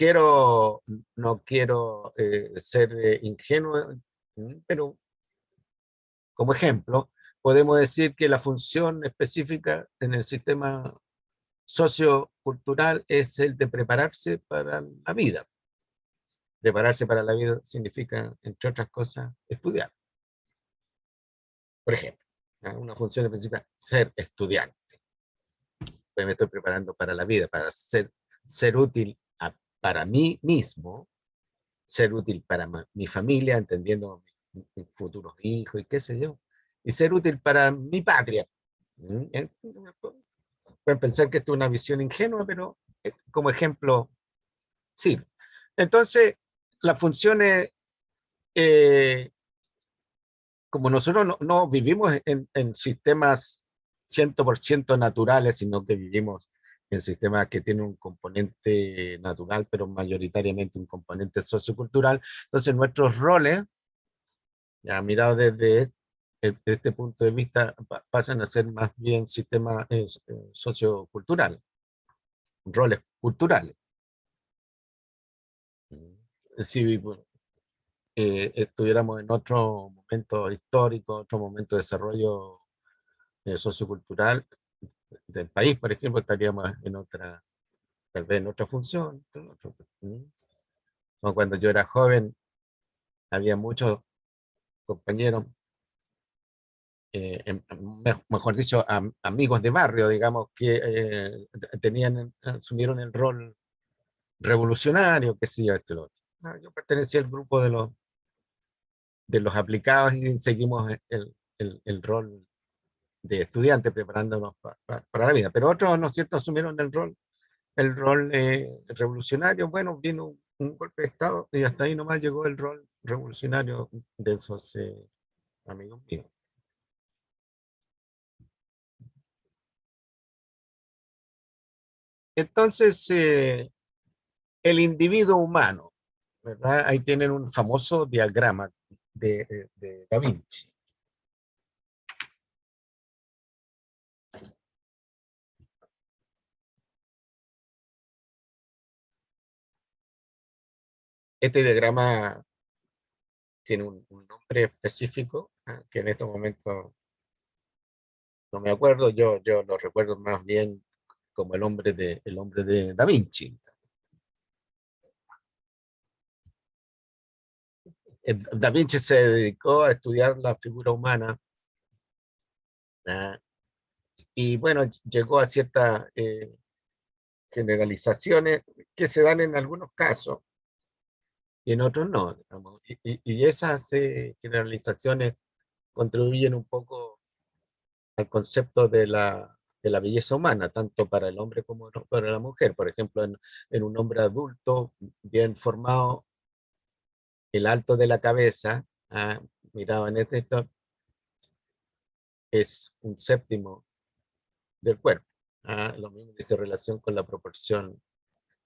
quiero ser ingenuo, pero como ejemplo, podemos decir que la función específica en el sistema sociocultural es el de prepararse para la vida. Prepararse para la vida significa, entre otras cosas, estudiar. Por ejemplo, una función específica, ser estudiante. Pues me estoy preparando para la vida, para ser útil para mí mismo, ser útil para mi familia, entendiendo mis futuros hijos y qué sé yo, y ser útil para mi patria. Pueden pensar que esto es una visión ingenua, pero como ejemplo, sí. Entonces, las funciones, eh, como nosotros no vivimos en sistemas 100% naturales, sino que vivimos en sistemas que tienen un componente natural, pero mayoritariamente un componente sociocultural, entonces nuestros roles, ya mirado desde este punto de vista, pasan a ser más bien sistemas socioculturales, roles culturales. Si estuviéramos en otro momento histórico, otro momento de desarrollo sociocultural del país, por ejemplo, estaríamos en otra, tal vez en otra función. Como cuando yo era joven, había muchos compañeros, mejor dicho, amigos de barrio, digamos, que asumieron el rol revolucionario, que sí, esto y lo otro. Yo pertenecía al grupo de los aplicados y seguimos el rol de estudiante preparándonos para la vida. Pero otros, ¿no es cierto?, asumieron el rol revolucionario. Bueno, vino un golpe de Estado y hasta ahí nomás llegó el rol revolucionario de esos amigos míos. Entonces, el individuo humano, ¿verdad? Ahí tienen un famoso diagrama de Da Vinci. Este diagrama tiene un nombre específico, que en estos momentos no me acuerdo, yo lo recuerdo más bien como el hombre de Da Vinci. Da Vinci se dedicó a estudiar la figura humana, ¿ah? Y bueno, llegó a ciertas generalizaciones que se dan en algunos casos y en otros no, digamos. Y esas generalizaciones contribuyen un poco al concepto de la belleza humana, tanto para el hombre como para la mujer. Por ejemplo, en un hombre adulto, bien formado, el alto de la cabeza, mirado en esto, es un séptimo del cuerpo. Lo mismo dice relación con la proporción,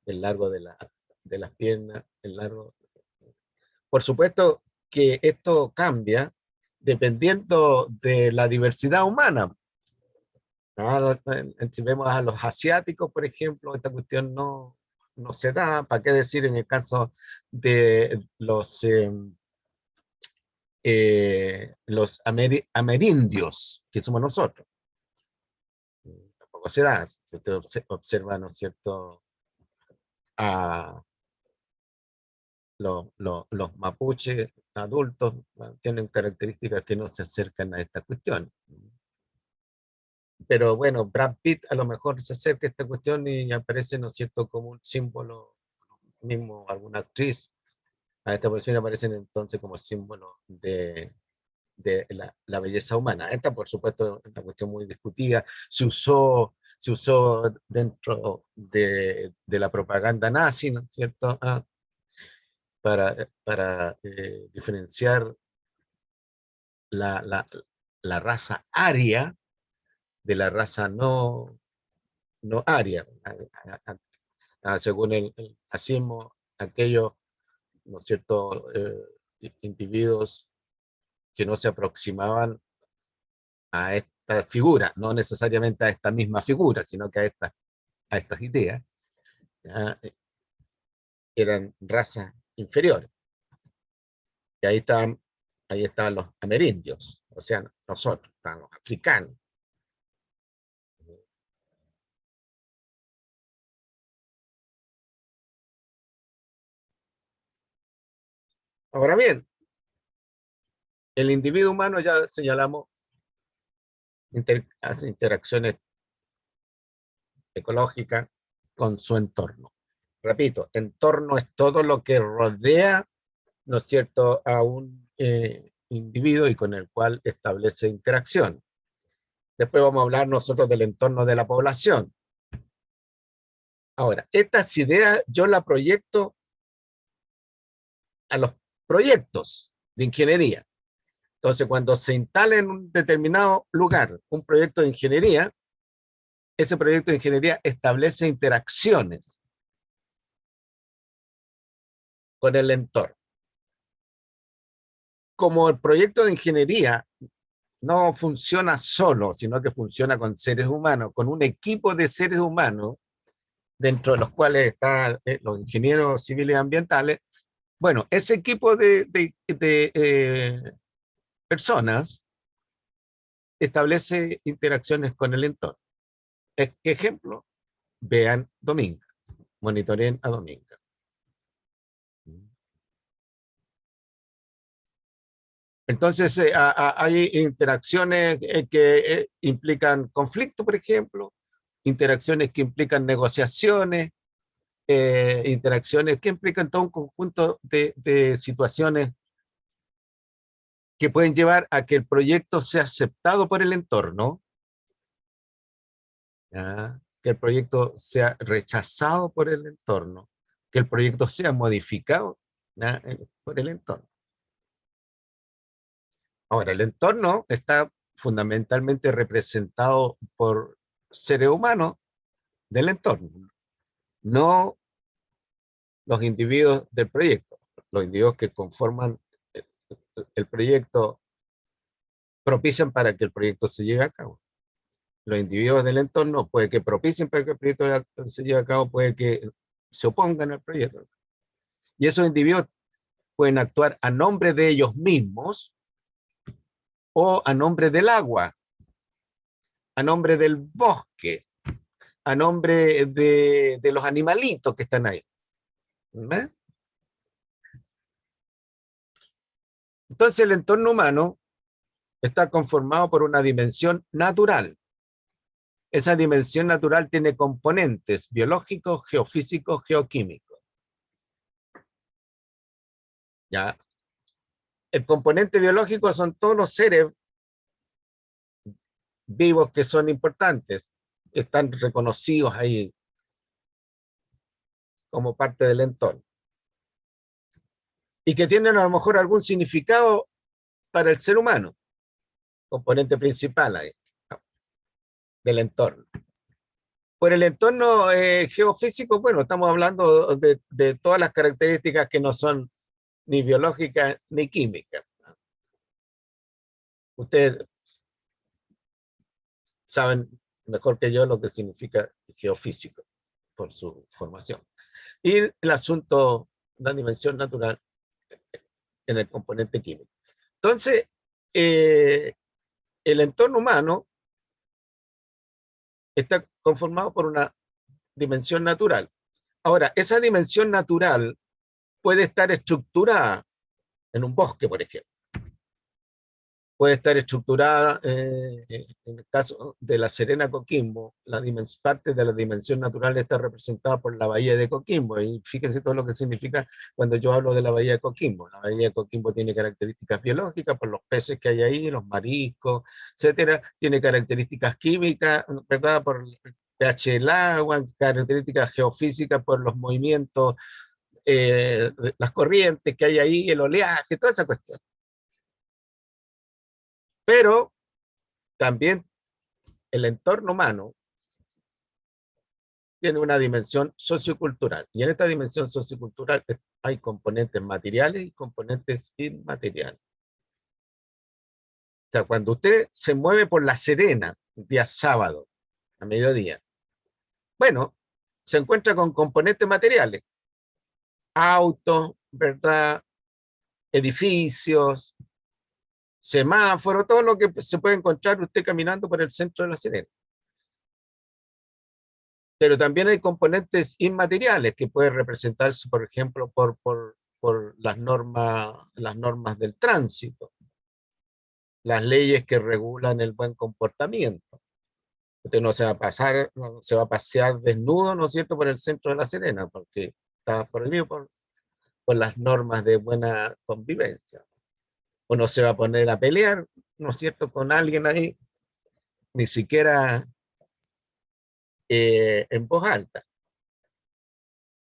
el largo de las piernas, el largo. Por supuesto que esto cambia dependiendo de la diversidad humana. Si vemos a los asiáticos, por ejemplo, esta cuestión no se da. ¿Para qué decir en el caso de los amerindios, que somos nosotros? Tampoco se da. Si usted observa, ¿no es cierto?, a los mapuches adultos, tienen características que no se acercan a esta cuestión. Pero bueno, Brad Pitt a lo mejor se acerca a esta cuestión y aparece, ¿no es cierto?, como un símbolo, mismo alguna actriz a esta posición aparecen entonces como símbolo de la belleza humana. Esta, por supuesto, es una cuestión muy discutida. Se usó dentro de la propaganda nazi, ¿no es cierto?, para diferenciar la raza aria de la raza no aria. Según el nazismo, aquellos, ¿no es cierto?, individuos que no se aproximaban a esta figura, no necesariamente a esta misma figura, sino que a estas ideas, ¿ya?, eran razas inferiores. Y ahí estaban los amerindios, o sea, nosotros, estaban los africanos. Ahora bien, el individuo humano, ya señalamos, hace interacciones ecológicas con su entorno. Repito, entorno es todo lo que rodea, ¿no es cierto?, individuo y con el cual establece interacción. Después vamos a hablar nosotros del entorno de la población. Ahora, estas ideas yo las proyecto a los proyectos de ingeniería. Entonces, cuando se instala en un determinado lugar un proyecto de ingeniería, ese proyecto de ingeniería establece interacciones con el entorno. Como el proyecto de ingeniería no funciona solo, sino que funciona con seres humanos, con un equipo de seres humanos, dentro de los cuales están los ingenieros civiles y ambientales. Bueno, ese equipo de personas establece interacciones con el entorno. Ejemplo, vean Dominga, monitoreen a Dominga. Entonces, hay interacciones que implican conflicto, por ejemplo, interacciones que implican negociaciones, interacciones que implican todo un conjunto de situaciones que pueden llevar a que el proyecto sea aceptado por el entorno, ¿ya? Que el proyecto sea rechazado por el entorno, que el proyecto sea modificado, ¿ya? Por el entorno. Ahora, el entorno está fundamentalmente representado por seres humanos del entorno, no los individuos del proyecto. Los individuos que conforman el proyecto propician para que el proyecto se lleve a cabo. Los individuos del entorno puede que propicien para que el proyecto se lleve a cabo, puede que se opongan al proyecto. Y esos individuos pueden actuar a nombre de ellos mismos o a nombre del agua, a nombre del bosque, a nombre de los animalitos que están ahí. ¿Ve? Entonces el entorno humano está conformado por una dimensión natural. Esa dimensión natural tiene componentes biológicos, geofísicos, geoquímicos. ¿Ya? El componente biológico son todos los seres vivos que son importantes, que están reconocidos ahí como parte del entorno. Y que tienen a lo mejor algún significado para el ser humano, componente principal ahí, ¿no? Del entorno. Por el entorno geofísico, bueno, estamos hablando de todas las características que no son ni biológicas ni químicas. Ustedes saben mejor que yo lo que significa geofísico por su formación. Y el asunto, la dimensión natural en el componente químico. Entonces, el entorno humano está conformado por una dimensión natural. Ahora, esa dimensión natural puede estar estructurada en un bosque, por ejemplo. Puede estar estructurada, en el caso de la Serena Coquimbo, parte de la dimensión natural está representada por la bahía de Coquimbo. Y fíjense todo lo que significa cuando yo hablo de la bahía de Coquimbo. La bahía de Coquimbo tiene características biológicas por los peces que hay ahí, los mariscos, etcétera. Tiene características químicas, ¿verdad? Por el pH del agua, características geofísicas por los movimientos, las corrientes que hay ahí, el oleaje, toda esa cuestión. Pero también el entorno humano tiene una dimensión sociocultural. Y en esta dimensión sociocultural hay componentes materiales y componentes inmateriales. O sea, cuando usted se mueve por La Serena, un día sábado, a mediodía, bueno, se encuentra con componentes materiales. Autos, ¿verdad? Edificios, semáforos, todo lo que se puede encontrar usted caminando por el centro de La Serena. Pero también hay componentes inmateriales que pueden representarse, por ejemplo, por las normas del tránsito, las leyes que regulan el buen comportamiento. Usted no se va a pasar, no se va a pasear desnudo, ¿no es cierto?, por el centro de La Serena, porque está prohibido por las normas de buena convivencia. o no se va a poner a pelear, ¿no es cierto?, con alguien ahí, ni siquiera en voz alta.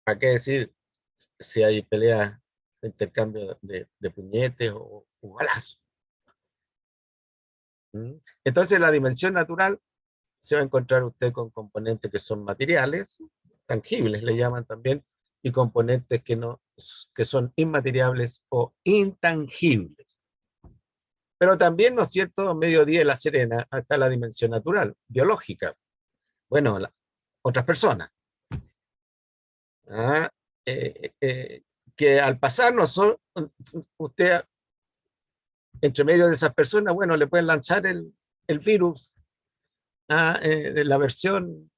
¿Para qué decir si hay peleas de intercambio de puñetes o balazos? ¿Mm? Entonces la dimensión natural se va a encontrar usted con componentes que son materiales, tangibles le llaman también, y componentes que, no, que son inmateriales o intangibles. Pero también, ¿no es cierto?, mediodía en La Serena está la dimensión natural, biológica. Bueno, otras personas. ¿Ah? Que al pasar usted entre medio de esas personas, bueno, le pueden lanzar el virus, de la versión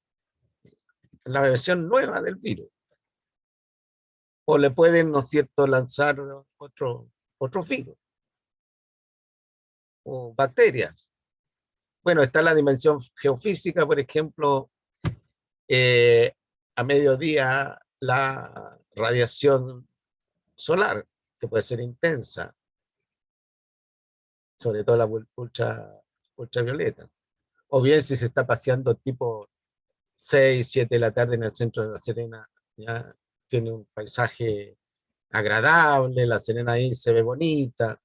nueva del virus. O le pueden, ¿no es cierto?, lanzar otro virus o bacterias. Bueno, está la dimensión geofísica, por ejemplo, eh, a mediodía la radiación solar, que puede ser intensa, sobre todo la ultravioleta. O bien si se está paseando tipo 6, 7 de la tarde en el centro de La Serena, ya tiene un paisaje agradable, La Serena ahí se ve bonita,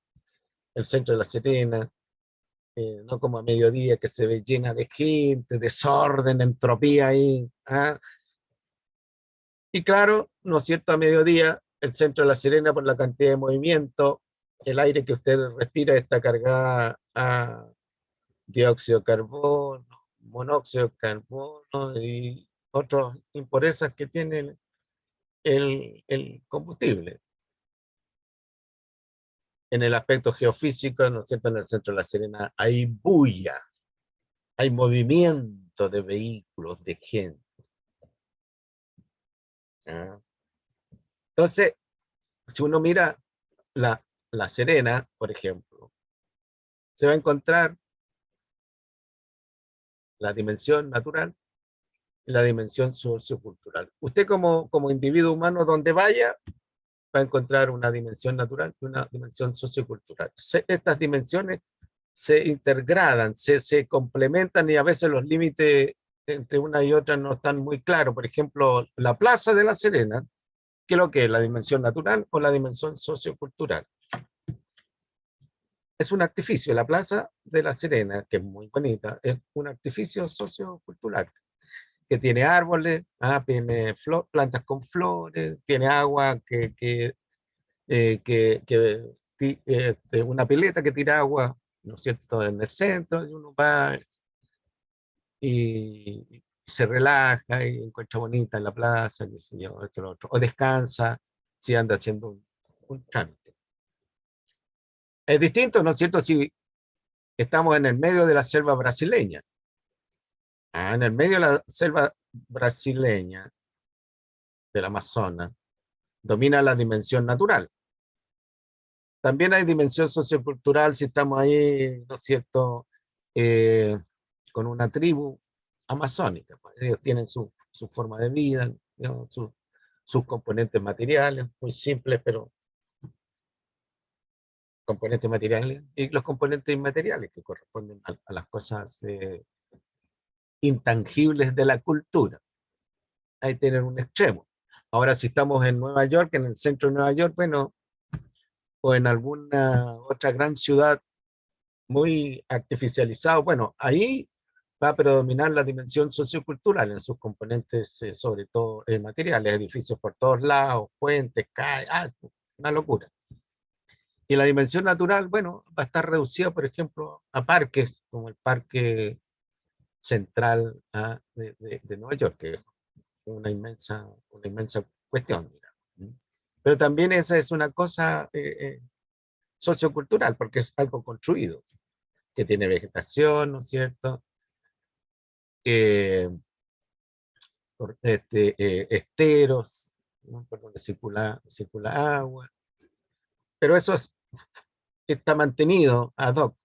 el centro de La Serena, no como a mediodía que se ve llena de gente, desorden, entropía ahí. ¿Ah? Y claro, ¿no es cierto?, a mediodía, el centro de La Serena, por la cantidad de movimiento, el aire que usted respira está cargado a dióxido de carbono, monóxido de carbono y otras impurezas que tiene el combustible. En el aspecto geofísico, ¿no es cierto?, en el centro de La Serena hay bulla, hay movimiento de vehículos, de gente. ¿Ah? Entonces, si uno mira la Serena, por ejemplo, se va a encontrar la dimensión natural y la dimensión sociocultural. Usted como individuo humano, donde vaya, va a encontrar una dimensión natural y una dimensión sociocultural. Estas dimensiones se integradan, se complementan y a veces los límites entre una y otra no están muy claros. Por ejemplo, la Plaza de La Serena, ¿qué es lo que es? ¿La dimensión natural o la dimensión sociocultural? Es un artificio. La Plaza de La Serena, que es muy bonita, es un artificio sociocultural que tiene árboles, tiene plantas con flores, tiene agua una pileta que tira agua, ¿no es cierto?, en el centro, y uno va y se relaja y encuentra bonita en la plaza, qué sé yo, esto, lo otro, o descansa si anda haciendo un trámite. Es distinto, ¿no es cierto?, si estamos en el medio de la selva brasileña. En el medio de la selva brasileña, del Amazonas, domina la dimensión natural. También hay dimensión sociocultural si estamos ahí, ¿no es cierto?, eh, con una tribu amazónica. Pues. Ellos tienen su forma de vida, ¿no? Sus componentes materiales, muy simples, pero componentes materiales, y los componentes inmateriales que corresponden a las cosas intangibles de la cultura. Ahí tienen un extremo. Ahora, si estamos en Nueva York, en el centro de Nueva York, bueno, o en alguna otra gran ciudad muy artificializado, bueno, ahí va a predominar la dimensión sociocultural en sus componentes, sobre todo materiales, edificios por todos lados, puentes, calles, una locura. Y la dimensión natural, bueno, va a estar reducida, por ejemplo, a parques, como el Parque Central de Nueva York, que es una inmensa cuestión. Digamos. Pero también esa es una cosa sociocultural, porque es algo construido, que tiene vegetación, ¿no es cierto? Eh, esteros, ¿no? Por donde circula agua, pero eso está mantenido ad hoc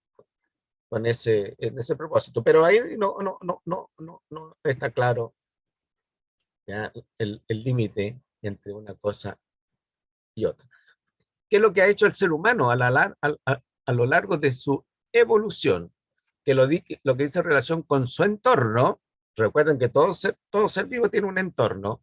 en ese propósito, pero ahí no está claro ya el límite entre una cosa y otra. ¿Qué es lo que ha hecho el ser humano a lo largo de su evolución, que lo que dice en relación con su entorno, recuerden que todo ser vivo tiene un entorno,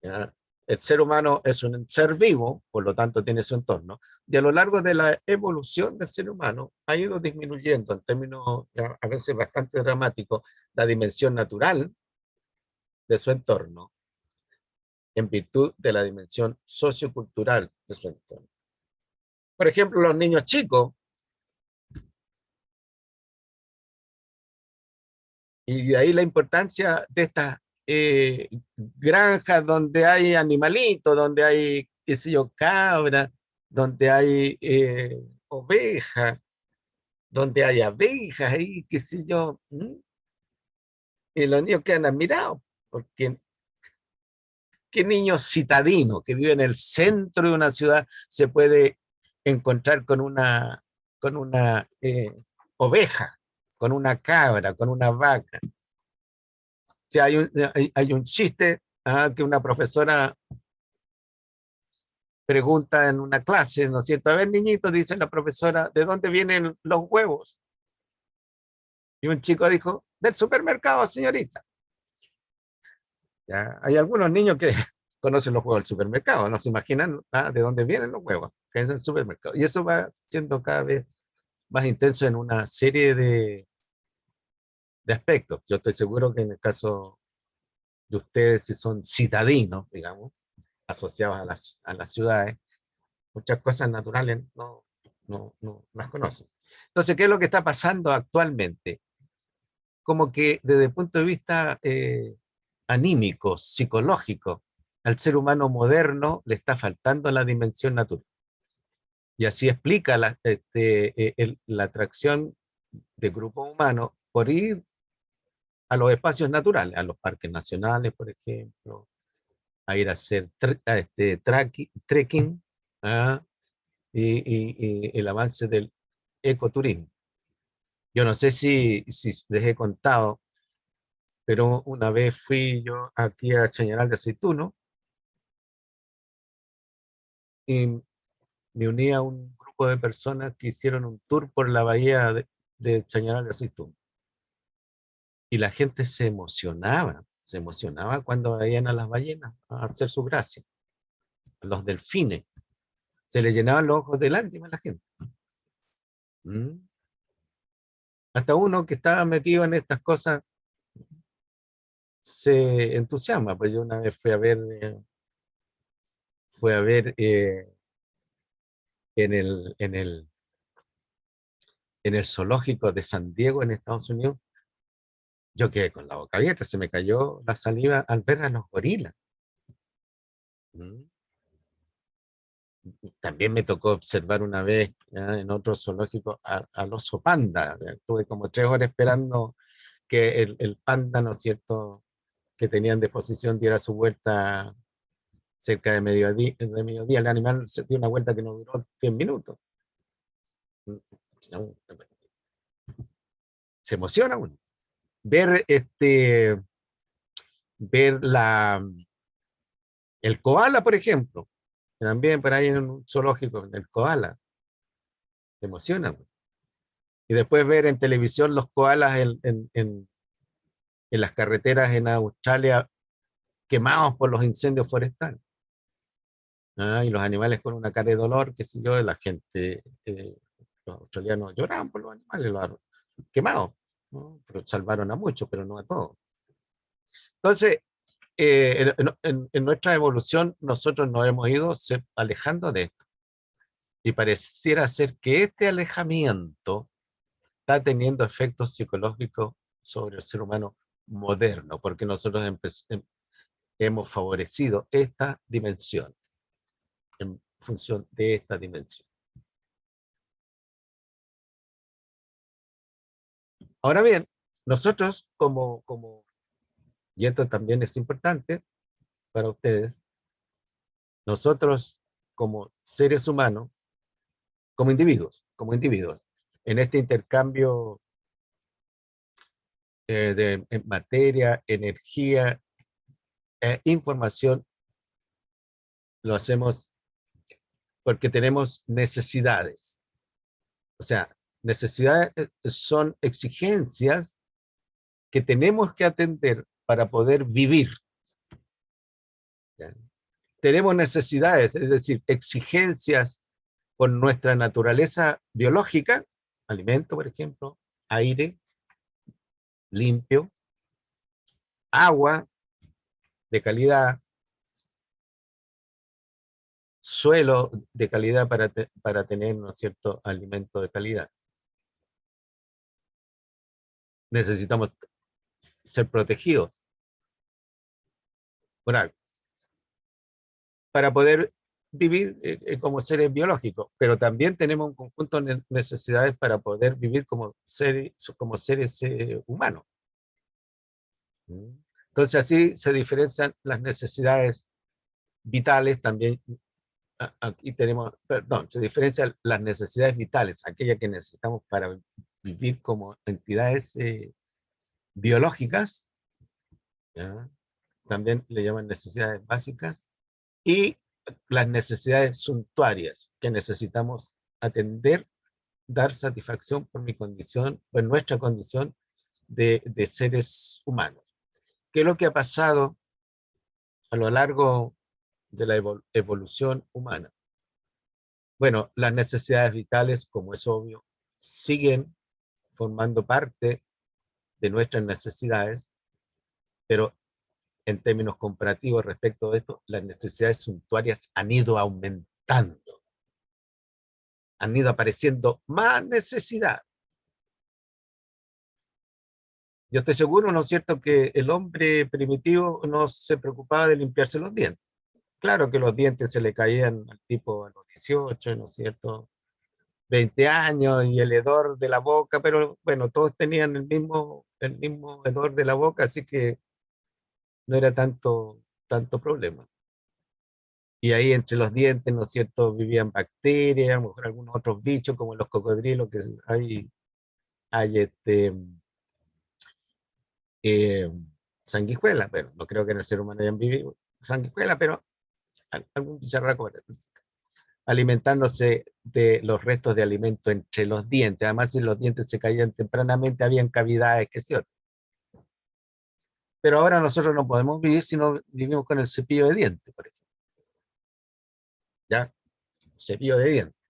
¿ya? El ser humano es un ser vivo, por lo tanto tiene su entorno, y a lo largo de la evolución del ser humano ha ido disminuyendo en términos a veces bastante dramáticos la dimensión natural de su entorno en virtud de la dimensión sociocultural de su entorno. Por ejemplo, los niños chicos, y de ahí la importancia de estas granjas donde hay animalitos, donde hay, qué sé yo, cabras, donde hay ovejas, donde hay abejas, y qué sé yo. Y los niños quedan admirados, porque ¿qué niño citadino que vive en el centro de una ciudad se puede encontrar con una oveja, con una cabra, con una vaca? O sea, hay un chiste que una profesora pregunta en una clase, ¿no es cierto? A ver, niñitos, dice la profesora, ¿de dónde vienen los huevos? Y un chico dijo, del supermercado, señorita. ¿Ya? Hay algunos niños que conocen los huevos del supermercado, no se imaginan de dónde vienen los huevos, que es el supermercado. Y eso va siendo cada vez más intenso en una serie de aspectos. Yo estoy seguro que en el caso de ustedes, si son citadinos, digamos, asociados a las ciudades, muchas cosas naturales no las conocen. Entonces, ¿qué es lo que está pasando actualmente? Como que desde el punto de vista anímico, psicológico, al ser humano moderno le está faltando la dimensión natural. Y así explica la atracción de grupos humanos por ir a los espacios naturales, a los parques nacionales, por ejemplo, a ir a hacer trekking, ¿ah? Y el avance del ecoturismo. Yo no sé si les he contado, pero una vez fui yo aquí a Chañaral de Aceituno y me uní a un grupo de personas que hicieron un tour por la bahía de Chañaral de Aceituno. Y la gente se emocionaba cuando veían a las ballenas a hacer su gracia, a los delfines. Se le llenaban los ojos de lágrimas a la gente. ¿Mm? Hasta uno que estaba metido en estas cosas se entusiasma. Pues yo una vez fui a ver en en el zoológico de San Diego en Estados Unidos. Yo quedé con la boca abierta, se me cayó la saliva al ver a los gorilas. ¿Mm? También me tocó observar una vez en otro zoológico al oso panda. Estuve como 3 horas esperando que el panda, ¿no es cierto?, que tenían de exposición diera su vuelta cerca de mediodía. El animal se dio una vuelta que no duró 10 minutos. No, se emociona uno. Ver, ver el koala, por ejemplo, también por ahí en un zoológico, el koala, se emociona uno. Y después ver en televisión los koalas en las carreteras en Australia quemados por los incendios forestales. Y los animales con una cara de dolor, qué sé yo, de la gente, los australianos lloraban por los animales, los quemados, ¿no? Pero salvaron a muchos, pero no a todos. Entonces, en nuestra evolución nosotros nos hemos ido alejando de esto. Y pareciera ser que este alejamiento está teniendo efectos psicológicos sobre el ser humano moderno, porque nosotros hemos favorecido esta dimensión en función de esta dimensión. Ahora bien, nosotros y esto también es importante para ustedes, nosotros como seres humanos, como individuos, en este intercambio en materia, energía e información, lo hacemos porque tenemos necesidades. O sea, necesidades son exigencias que tenemos que atender para poder vivir. ¿Ya? Tenemos necesidades, es decir, exigencias con nuestra naturaleza biológica, alimento, por ejemplo, aire limpio, agua de calidad, suelo de calidad para tener, ¿no es cierto?, alimento de calidad. Necesitamos ser protegidos por algo, para poder vivir como seres biológicos, pero también tenemos un conjunto de necesidades para poder vivir como seres humanos. Entonces así se diferencian las necesidades vitales también. Aquí tenemos, perdón, se diferencian las necesidades vitales, aquellas que necesitamos para vivir como entidades biológicas, ¿ya? También le llaman necesidades básicas, y las necesidades suntuarias que necesitamos atender, dar satisfacción por mi condición, por nuestra condición de seres humanos. ¿Qué es lo que ha pasado a lo largo de la evolución humana? Bueno, las necesidades vitales, como es obvio, siguen formando parte de nuestras necesidades, pero en términos comparativos respecto de esto, las necesidades suntuarias han ido aumentando, han ido apareciendo más necesidades. Yo estoy seguro, ¿no es cierto?, que el hombre primitivo no se preocupaba de limpiarse los dientes. Claro que los dientes se le caían al tipo a los 18, ¿no es cierto?, 20 años, y el hedor de la boca, pero bueno, todos tenían el mismo hedor de la boca, así que no era tanto problema. Y ahí entre los dientes, ¿no es cierto?, vivían bacterias, a lo mejor algunos otros bichos como los cocodrilos, que hay eh, sanguijuela, pero no creo que en el ser humano hayan vivido sanguijuela, pero algún bicharraco alimentándose de los restos de alimento entre los dientes. Además, si los dientes se caían tempranamente, habían cavidades, que sé yo. Pero ahora nosotros no podemos vivir si no vivimos con el cepillo de dientes, por ejemplo. ¿Ya? Cepillo de dientes.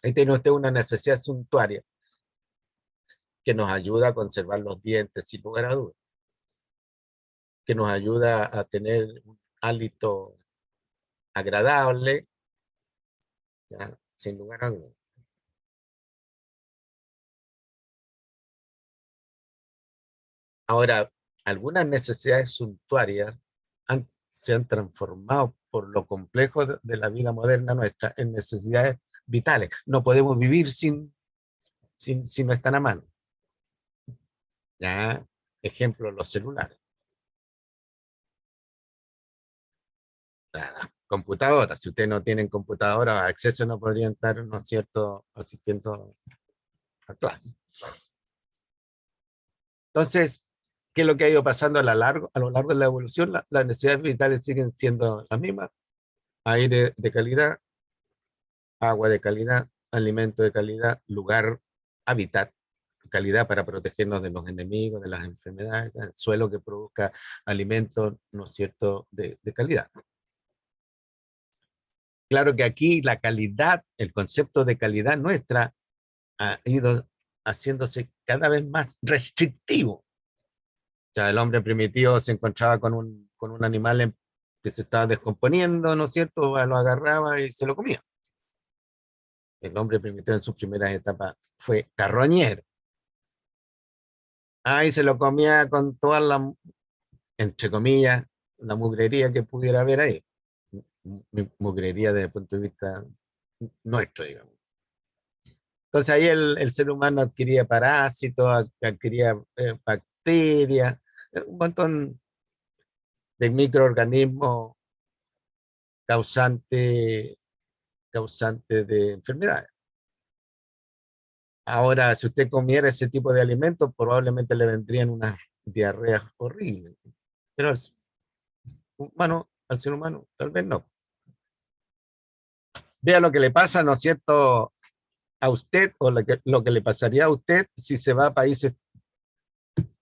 Ahí tiene usted una necesidad suntuaria que nos ayuda a conservar los dientes, sin lugar a dudas, que nos ayuda a tener un hálito agradable, ¿ya? Sin lugar a dudas. Ahora, algunas necesidades suntuarias se han transformado por lo complejo de la vida moderna nuestra en necesidades vitales. No podemos vivir si no están a mano. ¿Ya? Ejemplo, los celulares. La computadora. Si ustedes no tienen computadora, acceso, no podrían estar, ¿no es cierto?, asistiendo a clase. Entonces, ¿qué es lo que ha ido pasando a lo largo de la evolución? Las necesidades vitales siguen siendo las mismas: aire de calidad, agua de calidad, alimento de calidad, lugar, hábitat, calidad para protegernos de los enemigos, de las enfermedades, el suelo que produzca alimentos, ¿no es cierto?, de calidad. Claro que aquí la calidad, el concepto de calidad nuestra ha ido haciéndose cada vez más restrictivo. O sea, el hombre primitivo se encontraba con un animal que se estaba descomponiendo, ¿no es cierto?, lo agarraba y se lo comía. El hombre primitivo en sus primeras etapas fue carroñero. Ahí se lo comía con toda la, entre comillas, la mugrería que pudiera haber ahí. Mugrería desde el punto de vista nuestro, digamos. Entonces ahí el ser humano adquiría parásitos, adquiría bacterias, un montón de microorganismos causantes de enfermedades. Ahora, si usted comiera ese tipo de alimentos, probablemente le vendrían unas diarreas horribles. Pero al ser humano, tal vez no. Vea lo que le pasa, ¿no es cierto?, a usted o lo que le pasaría a usted si se va a países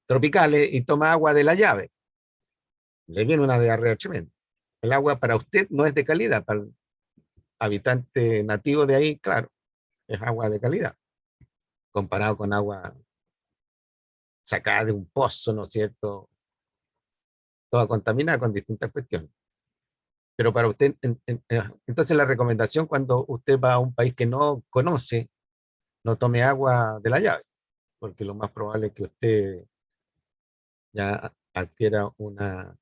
tropicales y toma agua de la llave. Le viene una diarrea tremenda. El agua para usted no es de calidad, para el habitante nativo de ahí, claro, es agua de calidad, comparado con agua sacada de un pozo, ¿no es cierto? Toda contaminada con distintas cuestiones. Pero para usted, entonces la recomendación cuando usted va a un país que no conoce, no tome agua de la llave, porque lo más probable es que usted ya adquiera una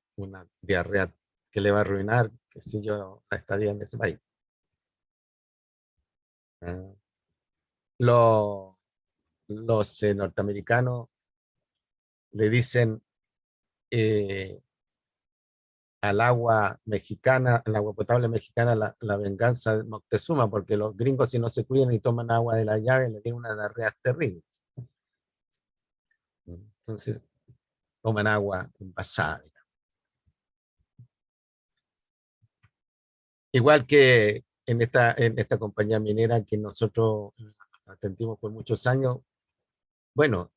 diarrea que le va a arruinar, qué sé yo, la estadía en ese país. Ah, Los, los norteamericanos le dicen eh, al agua mexicana, al agua potable mexicana, la venganza de Moctezuma, porque los gringos si no se cuidan y toman agua de la llave, le tienen una diarrea terrible. Entonces, toman agua envasada. Igual que en esta compañía minera que nosotros atendimos por muchos años, bueno,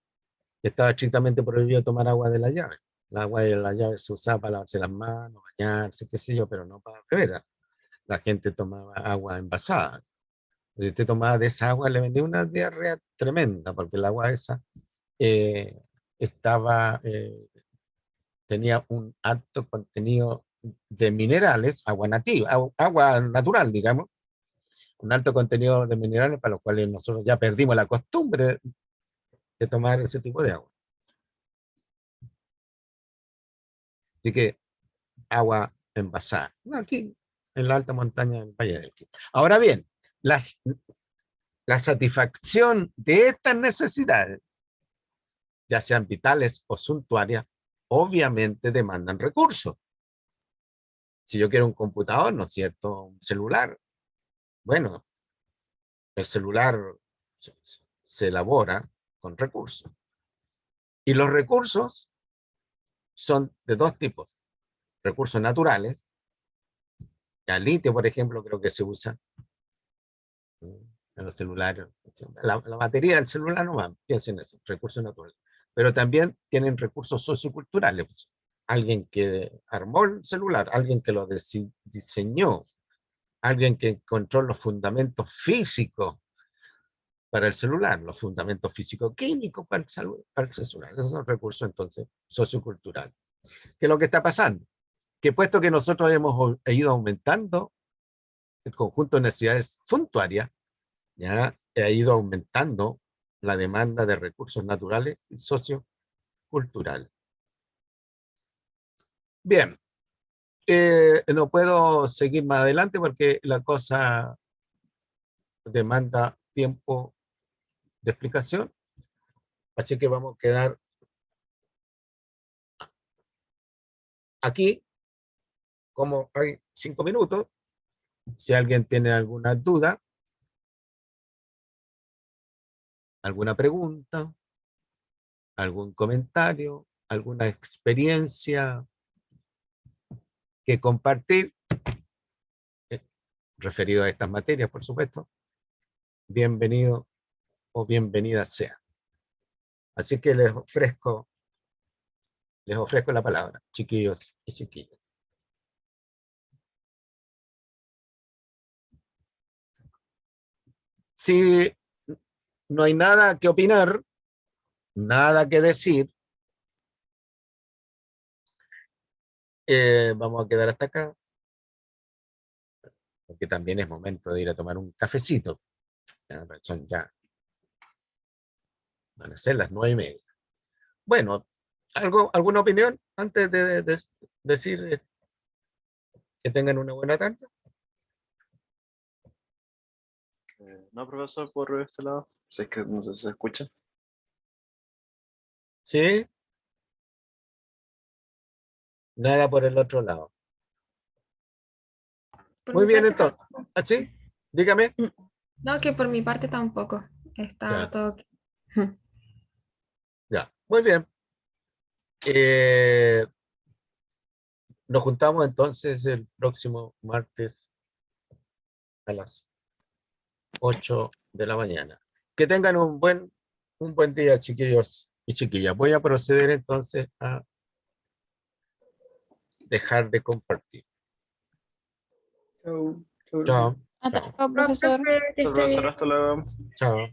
estaba estrictamente prohibido tomar agua de la llave. El agua de la llave se usaba para lavarse las manos, bañarse, qué sé yo, pero no para beber. La gente tomaba agua envasada. Si usted tomaba de esa agua, le venía una diarrea tremenda, porque el agua esa eh, estaba, tenía un alto contenido de minerales, agua nativa, agua natural, digamos, un alto contenido de minerales para los cuales nosotros ya perdimos la costumbre de tomar ese tipo de agua. Así que agua envasada. Aquí, en la alta montaña del Valle del Quito. Ahora bien, las, la satisfacción de estas necesidades, ya sean vitales o suntuarias, obviamente demandan recursos. Si yo quiero un computador, ¿no es cierto? Un celular. Bueno, el celular se elabora con recursos. Y los recursos son de dos tipos. Recursos naturales. El litio, por ejemplo, creo que se usa en los celulares. La batería del celular no va, piensen en eso, recursos naturales. Pero también tienen recursos socioculturales. Pues. Alguien que armó el celular, alguien que lo diseñó, alguien que encontró los fundamentos físicos para el celular, los fundamentos físico-químicos para el celular. Esos son recursos entonces socioculturales. ¿Qué es lo que está pasando? Que puesto que nosotros hemos ido aumentando el conjunto de necesidades suntuarias, ya ha ido aumentando la demanda de recursos naturales y socioculturales. Bien, no puedo seguir más adelante porque la cosa demanda tiempo de explicación, así que vamos a quedar aquí, como hay 5 minutos, si alguien tiene alguna duda, alguna pregunta, algún comentario, alguna experiencia que compartir, eh, referido a estas materias, por supuesto, bienvenido o bienvenida sea. Así que les ofrezco la palabra, chiquillos y chiquillas. Si no hay nada que opinar, nada que decir, vamos a quedar hasta acá, porque también es momento de ir a tomar un cafecito. Ya van a ser las 9:30. Bueno, ¿alguna opinión antes de decir que tengan una buena tarde? No, profesor, por este lado. Si es que no sé si se escucha. ¿Sí? Nada por el otro lado. Por Muy mi bien, parte entonces. tampoco. ¿Así? Dígame. No, que por mi parte tampoco. Está Ya, todo ok. ya. Muy bien. Eh, nos juntamos entonces el próximo martes a las 8 de la mañana. Que tengan un buen día, chiquillos y chiquillas. Voy a proceder entonces a dejar de compartir. Chau. Chau. Chao. Hasta Chao. luego, profesor. Hasta luego. Chao.